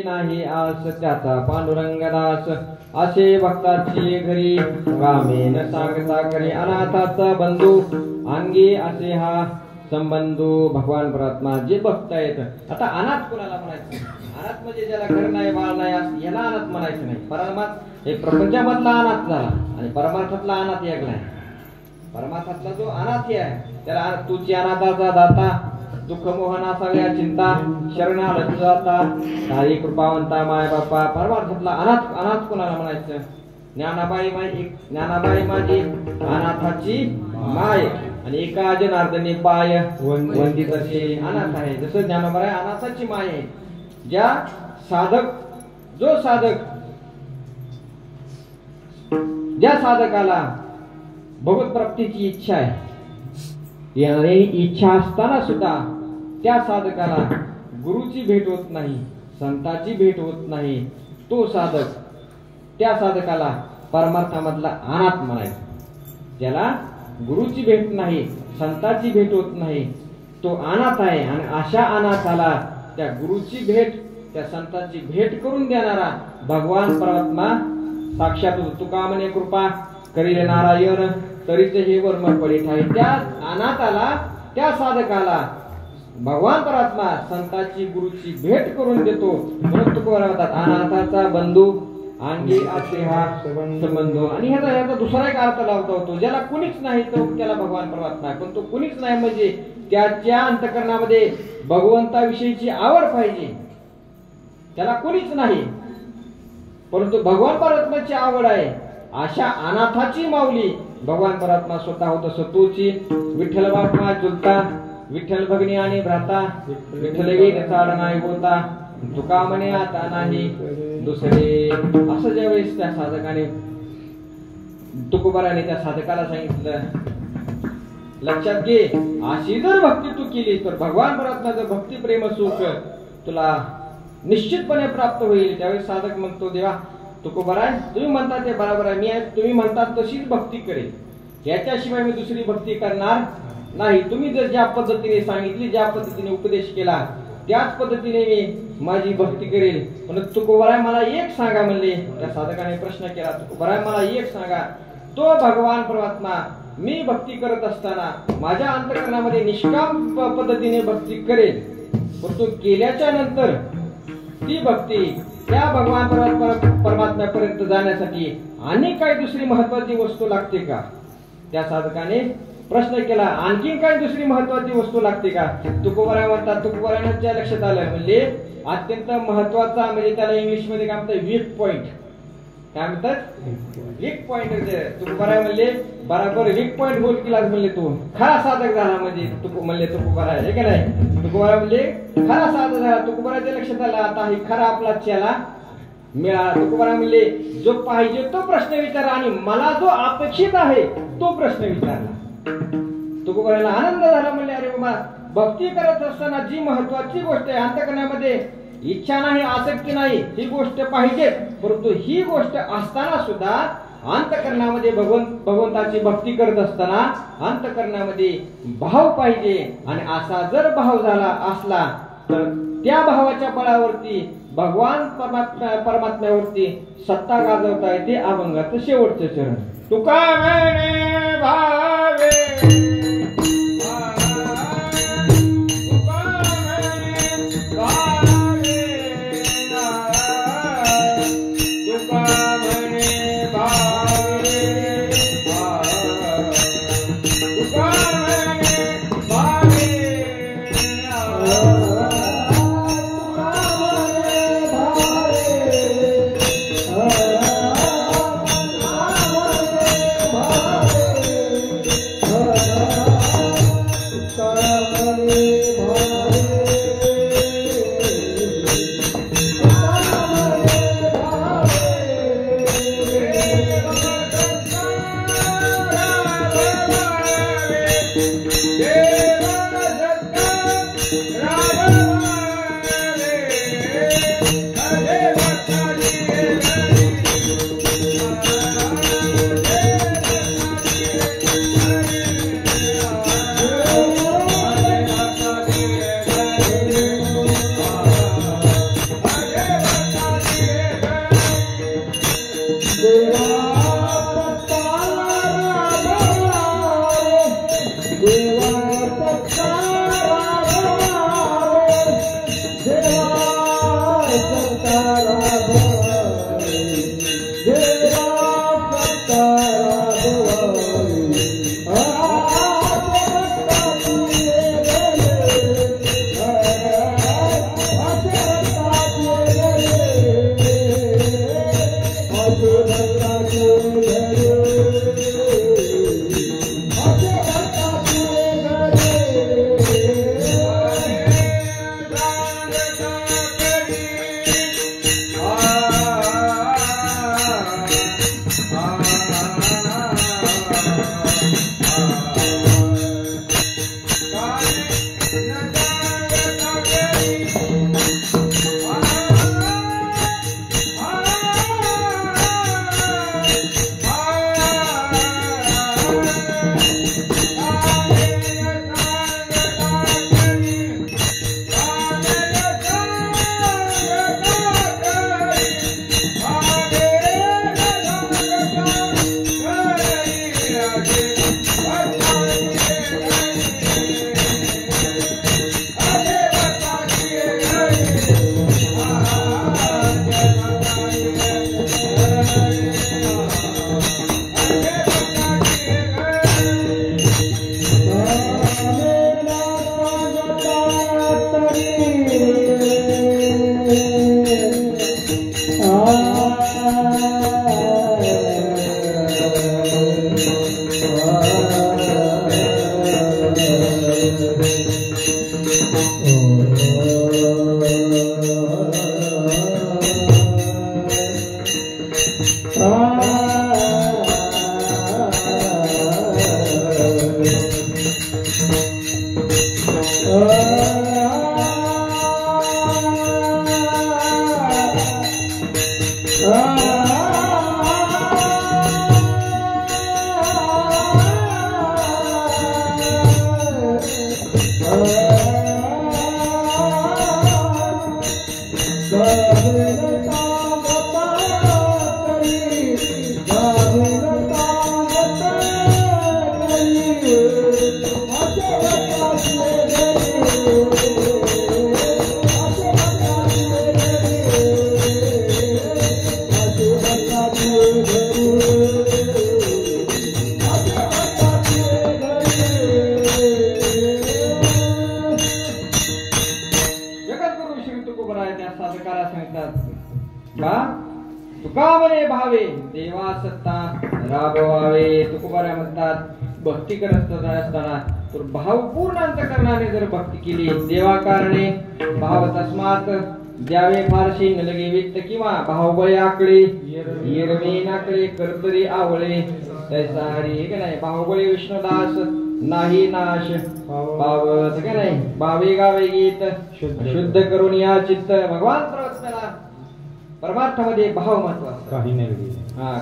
नाही आस त्याचा पांडुरंगदास. असे भक्ताची घरी कामे न सांगता करी अनाथाचा बंधू अंगी असे हा संबंधू भगवान परमात्मा जे भक्त आहेत. आता अनाथ कोणाला म्हणायचं? अनाथ म्हणजे ज्याला घर नाही बाळ नाही याला अनाथ म्हणायचं नाही. परमात्मा एक प्रपंचामधला अनाथ झाला आणि परमार्थातला अनाथ एकला आहे. परमार्थातला जो अनाथ आहे त्याला तुझी अनाथाचा दाता दुःख मोहना सगळ्या चिंता शरणाला जाता काही कृपावंता माय बापा. परमार्थातला अनाथ कोणाला म्हणायचं? ज्ञानाबाई माझी अनाथाची माय आणि एका जनार्दनी पाय वंदित असे अनाथ आहे. जसं ज्ञानाबाई अनाथाची माय आहे. ज्या साधकाला भगवत प्राप्तीची इच्छा आहे याने इच्छा असताना सुद्धा त्या साधकाला गुरुची भेट होत नाही, संताची भेट होत नाही, तो साधक त्या साधकाला परमार्थामधला अनाथ म्हणायचा. ज्याला गुरुची भेट नाही, संताची भेट होत नाही, तो अनाथ आहे. आणि अशा अनाथाला त्या गुरुची भेट, त्या संतांची भेट करून देणारा भगवान परमात्मा साक्षात तुका म्हणे कृपा करील नारायण तरीच हे वर्म पडित आहे. त्या अनाथाला, त्या साधकाला भगवान परमात्मा संतांची गुरुची भेट करून देतो. म्हणून तुकोबारा म्हणतात अनाथाचा बंधू अंगी आते हा संबंध. आणि ह्याचा दुसरा एक अर्थ लावता होतो, ज्याला कुणीच नाही तो त्याला भगवान परमात्मा आहे. पण तो कुणीच नाही म्हणजे त्याच्या अंतःकरणामध्ये भगवंताविषयीची आवड पाहिजे. त्याला कुणीच नाही परंतु भगवान परमात्म्याची आवड आहे. अशा अनाथाची माऊली भगवान परमात्मा स्वतः होत सतोची. विठ्ठल बापमा चुलता विठ्ठल भगनी आणि भ्राता विठ्ठल वेद चाड नाही होता तुका म्हणे आता नाही दुसरे. असं ज्यावेळेस त्या साधकाने तुकोबाराने त्या साधकाला सांगितलं, लक्षात घे अशी जर भक्ती तू केली तर भगवान परमात्म्याचं भक्ती प्रेम सुख तुला निश्चितपणे प्राप्त होईल. त्यावेळेस साधक म्हणतो, देवा तुकोबारा तुम्ही म्हणता ते बरोबर आहे, मी तुम्ही म्हणतात तशीच भक्ती करेल, याच्याशिवाय मी दुसरी भक्ती करणार नाही. तुम्ही जर ज्या पद्धतीने सांगितली, ज्या पद्धतीने उपदेश केला त्याच पद्धतीने मी माझी भक्ती करेल. पण तुकोबारा मला एक सांगा म्हणले. त्या साधकाने प्रश्न केला, तुकोबारा मला एक सांगा, तो भगवान परमात्मा मी भक्ती करत असताना माझ्या अंतःकरणामध्ये निष्काम पद्धतीने भक्ती करेल, परंतु केल्याच्या नंतर ती भक्ती त्या भगवान परमात्म्यापर्यंत जाण्यासाठी आणि काही दुसरी महत्वाची वस्तू लागते का? त्या साधकाने प्रश्न केला, आणखी काही दुसरी महत्वाची वस्तू लागते का? तुकोबारा म्हणतात, तुकोबाराच्या लक्षात आलं म्हणजे अत्यंत महत्वाचा, म्हणजे त्याला इंग्लिश मध्ये काय म्हणतात वीक पॉइंट. काय म्हणतात वीक पॉइंट. तुकोबारा म्हणले बरोबर वीक पॉइंट बोल केलास म्हणले, तू खरा साधक झाला म्हणजे म्हणले तुकोबारा हे का नाही. तुकोबारा म्हणले खरा साधक झाला. तुकोबाराच्या लक्षात आला आता ही खरा आपला चेला मिळाला. तुकोबारा म्हणले जो पाहिजे तो प्रश्न विचारा आणि मला जो अपेक्षित आहे तो प्रश्न विचारला. तुकोबाराला आनंद झाला. म्हणले अरे बाबा भक्ती करत असताना जी महत्वाची गोष्ट आहे अंतःकरणामध्ये इच्छा नाही, आसक्ती नाही, ही गोष्ट पाहिजे, परंतु ही गोष्ट असताना सुद्धा अंतःकरणामध्ये भगवंताची भक्ती करत असताना अंतःकरणामध्ये भाव पाहिजे. आणि असा जर भाव झाला असला तर त्या भावाच्या बळावरती भगवान परमात्म्यावरती सत्ता गाजवता येते. अभंगाचं शेवटचं चरण. तुका म्हणे भावे देवा सत्ता राबवावे. तुकोबारा म्हणतात भक्ती करत असताना तर भावपूर्ण अंतःकरणाने जर भक्ती केली देवाकारणे भाव तस्मात द्यावे फारशी न लगे व्यक्त किंवा भावबळे आकडे येरवे नाकडे करतरी आवळे तैसा हरी. हे का नाही बाहुबळी विष्णुदास नाही नाश पावत का नाही. भावे गावे गीत शुद्ध करून या चित्त भगवान प्रवचनाला परमार्थामध्ये भाव महत्वाचा. काही नाही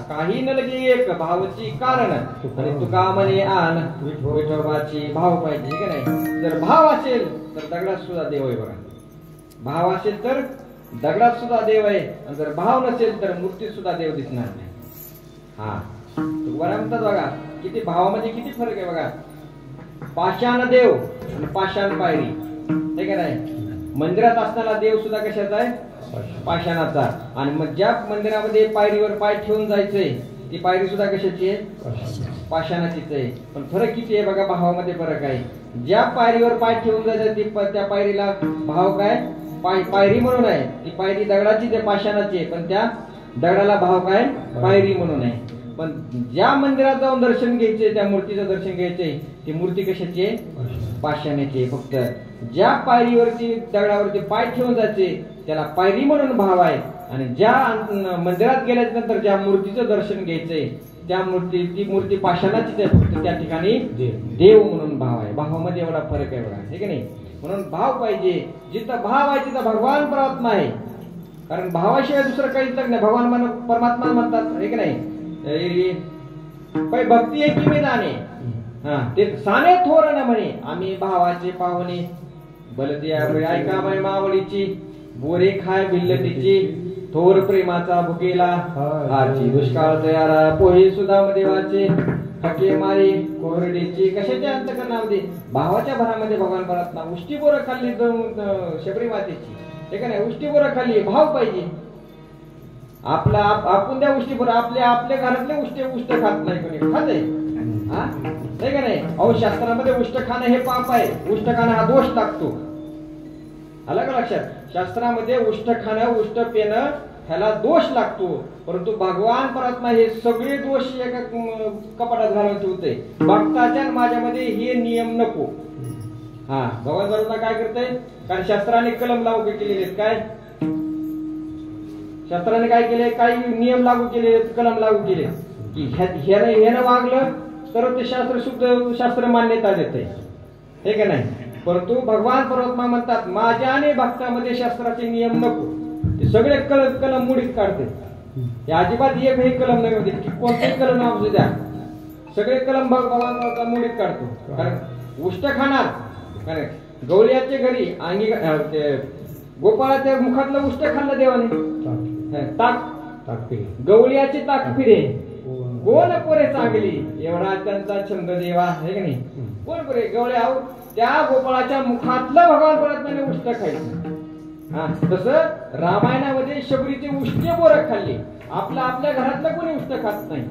काही न लगे एक भावची कारण आणि तुका म्हणे आन विठोबाची भाव पाहिजे का नाही. जर भाव असेल तर दगडात सुद्धा देव आहे बघा. भाव असेल तर दगडात सुद्धा देव आहे आणि जर भाव नसेल तर मूर्तीत सुद्धा देव दिसणार नाही. हा तुकोबारा म्हणतात बघा किती भावामध्ये किती फरक आहे बघा. पाषाण देव आणि पाषाण पायरी हे का नाही. मंदिरात असताना देव सुद्धा कशाचा आहे पाषाणाचा. आणि मग ज्या मंदिरामध्ये पायरीवर पाय ठेवून जायचंय ती पायरी सुद्धा कशाची आहे पाषाणाचीच आहे. पण फरक किती आहे बघा भावामध्ये फरक आहे. ज्या पायरीवर पाय ठेवून जायचं ती त्या पायरीला भाव काय पायरी म्हणून आहे. ती पायरी दगडाचीच आहे पाषाणाची आहे पण त्या दगडाला भाव काय पायरी म्हणून आहे. पण ज्या मंदिरात जाऊन दर्शन घ्यायचे त्या मूर्तीचं दर्शन घ्यायचंय ती मूर्ती कशाची आहे पाषाणाची. फक्त ज्या पायरीवरती दगडावरती पाय ठेवून जायचे त्याला पायरी म्हणून भाव आहे. आणि ज्या मंदिरात गेल्याच्या नंतर ज्या मूर्तीचं दर्शन घ्यायचंय त्या ती मूर्ती पाषाणाचीच आहे फक्त त्या ठिकाणी देव म्हणून भाव आहे. भावामध्ये एवढा फरक आहे बघा हे की नाही. म्हणून भाव पाहिजे. जिथं भाव आहे तिथं भगवान परमात्मा आहे. कारण भावाशिवाय दुसरं काहीच नाही. भगवान परमात्मा म्हणतात हे की नाही. भक्ती आहे की मी जाणे ते साने थोर न म्हणे आम्ही भावाचे पाहुणे बलदिया ऐका बाई मावळीची बोरे खाय बिल्लतीची थोर प्रेमाचा भुकेला आची दुष्काळ तयारा पोहे सुद्धा देवाचे हके मारी कोरडीची कशाच्या अंतकरणामध्ये भावाच्या भरामध्ये भगवान परमात्मा उष्टी बोरं खाल्ली शबरी मातेची हे का नाही. उष्टी बोरं खाल्ली भाव पाहिजे. आपला आपण त्या उष्टी बोरं आपल्या घरातले उष्ट खात नाही कोणी खात आहे नाही का नाही. अहो शास्त्रामध्ये उष्ट खाणं हे पाप आहे. उष्ट खाणं हा दोष टाकतो. आलं का लक्षात. शास्त्रामध्ये उष्ट खाणं उष्ट पेणं ह्याला दोष लागतो. परंतु भगवान परमात्मा हे सगळे दोष एका कपाटात घालून ठेवते. भक्ताच्या माझ्यामध्ये हे नियम नको. हा भगवान परमात्मा काय करते कारण शास्त्राने कलम लागू केलेले आहेत. काय शास्त्राने काय केले काही नियम लागू केले कलम लागू केले की ह्यानं वागलं तर ते शास्त्र शुद्ध शास्त्र मान्यता देते हे का नाही. परंतु भगवान परमात्मा म्हणतात माझ्याने भक्तामध्ये शास्त्राचे नियम नको. ते सगळे कलम मुडीत काढते. ते अजिबात एकही कलम नाही होते की कोणतेही कलम नाव द्या सगळे कलम भगवान परमात्मा मुडीत काढतो. कारण उष्ट खाणार कारण गवळ्याच्या घरी अंगी गोपाळाच्या मुखातलं उष्ट खाल्लं देवाने ताक गवळ्याची ताक फिरे कोण पोरे चांगली एवढा त्यांचा छंद देवा आहे का नाही. कोण पोरे गवळे आहो त्या गोपाळाच्या मुखातलं भगवान परमात्म्याने उष्ट खायचं. हा तसं रामायणामध्ये शबरीचे उष्टे बोरं खाल्ली. आपल्या घरातलं कोणी उष्ट खात नाही.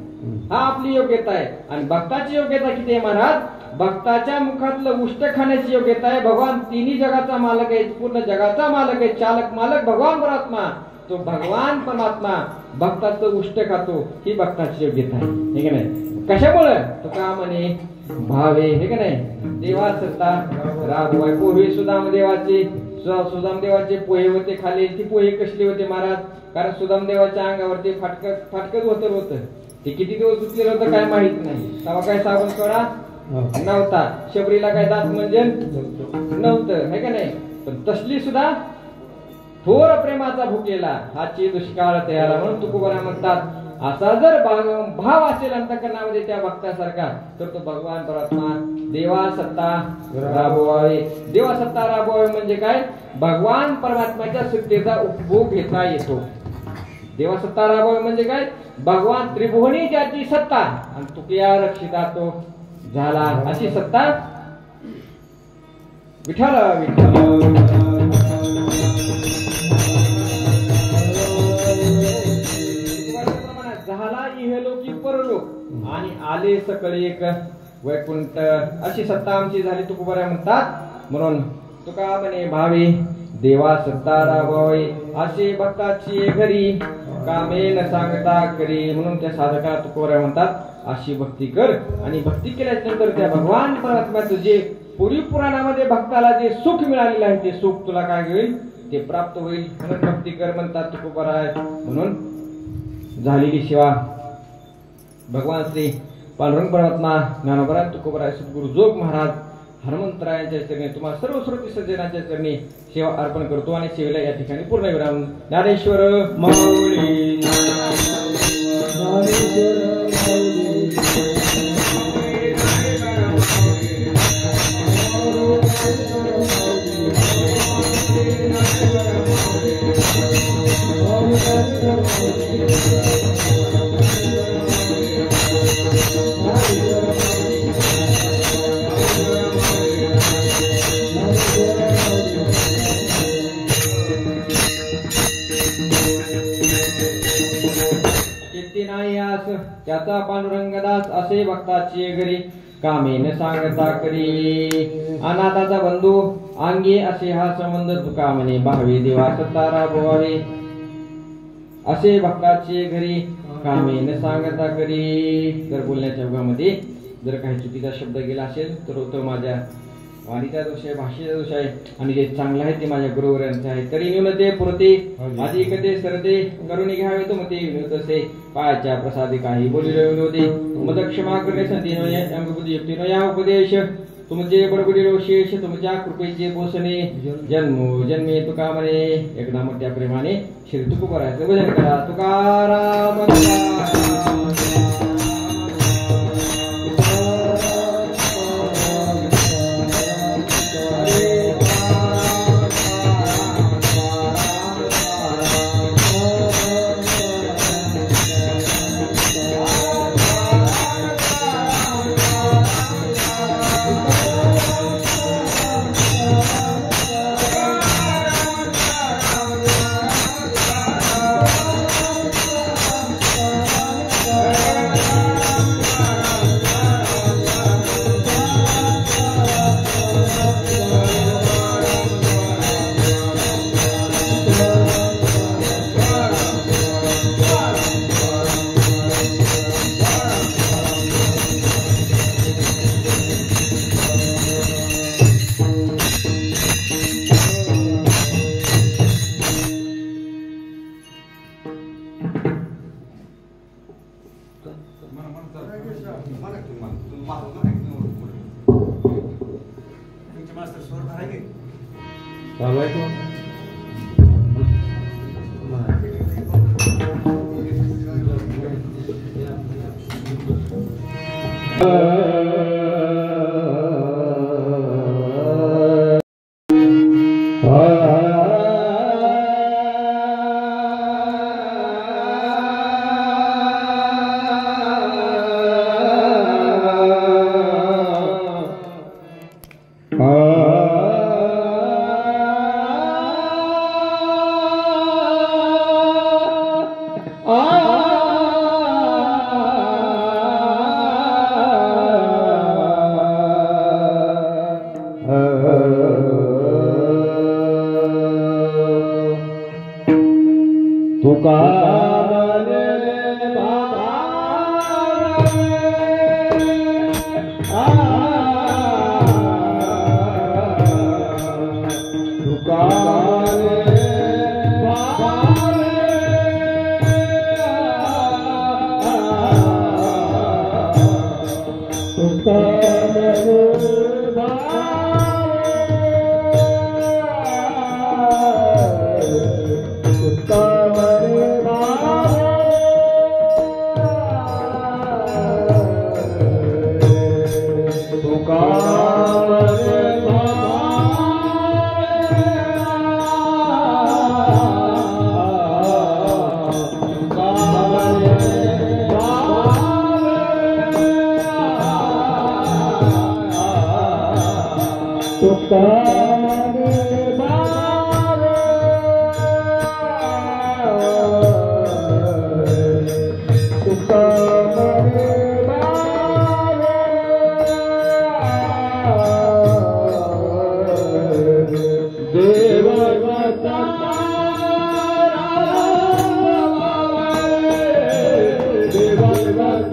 हा आपली योग्यता आहे. आणि भक्ताची योग्यता किती आहे महाराज. भक्ताच्या मुखातलं उष्ट खाण्याची योग्यता आहे. भगवान तिन्ही जगाचा मालक आहे. पूर्ण जगाचा मालक आहे. चालक मालक भगवान परमात्मा. तो भगवान परमात्मा भक्ताचं उष्ट खातो ही भक्ताची योग्यता आहे हे का नाही. कशामुळं तो का म्हणे भावे हे का नाही. देवा सत्ता राबवाय पूर्वी सुद्धा देवाचे सुदामदेवाचे पोहे होते खाली. ती पोहे कसले होते महाराज? कारण सुदामदेवाच्या अंगावरती फाटकच होतं. ते किती दिवस धुतलेलं होतं काय माहित नाही. तेव्हा काय साबण सोडा नव्हता. शबरीला काय दात म्हणजे नव्हतं, है का नाही? पण तसली सुद्धा थोर प्रेमाचा भुकेला हाची दुष्काळ तयार. म्हणून तुकोबरा म्हणतात, असा जर भाव असेल अंतःकरणामध्ये त्या भक्तासारखा, तर तो भगवान परमात्मा देवा सत्ता राबवावे. देवा सत्ता राबवावे म्हणजे काय? भगवान परमात्म्याच्या सत्तेचा उपभोग घेता येतो. देवा सत्ता राबवावे म्हणजे काय? भगवान त्रिभुवनी ज्याची सत्ता आणि तुकया रक्षिता तो झाला, अशी सत्ता विठ्ठल झाला इहलोकी परलोक आणि आले सकळी एक वैकुंठ, अशी सत्ता आमची झाली तुकोबरा म्हणतात. म्हणून तुका म्हणे भावे देवा सत्ता राबवावे, असे भक्ताची घरी कामे न सांगता करी. म्हणून त्या साधका तुकोबरा म्हणतात, अशी भक्ती कर. आणि भक्ती केल्यानंतर त्या भगवान परमात्म्याचं जे पूर्वी पुराणामध्ये भक्ताला जे सुख मिळालेलं आहे, ते सुख तुला काय होईल? ते प्राप्त होईल. म्हणून भक्ती कर म्हणतात तुकोबरा. म्हणून झालेली सेवा भगवान श्री पांडुरंग परमात्मा, ज्ञानोबा तुकोबरा, सद्गुरु जोग महाराज, हनुमंतरायांच्या चरणी, तुम्हाला सर्व श्रोती सज्जनांच्या चरणी सेवा अर्पण करतो. आणि सेवेला या ठिकाणी पूर्णविराम. ज्ञानेश्वर माऊली. त्याचा पांडुरंगदास असे भक्ताची घरी कामे न सांगता करी. अनाथाचा बंधू अंगे असे हा संबंध तुका म्हणे भावे देवा सत्ता राबवावे, असे भक्ताची घरी कामे न सांगता करी. जर बोलण्याच्या युगामध्ये जर काही चुकीचा शब्द गेला असेल तर तो माझ्या वाणीचा दोष आहे, भाषेचा दोष आहे. आणि जे चांगलं आहे ते माझ्या गुरुवरांचं आहे. तरी न्यूनते पुरते माझी कथे सरते करुणी घ्यावे तो मते विनोदसे पायाच्या प्रसादी काही बोलिलो विनोदे मद क्षमा करणे संती अंगबुद्धी युक्ती नो या उपदेश तुमचे बडबडीलो शेष तुमच्या कृपेचे पोषणे जन्मी तुका म्हणे. एकदा मोठ्या प्रेमाने श्री तुकोबराचं भजन करा. तुकाराम Ah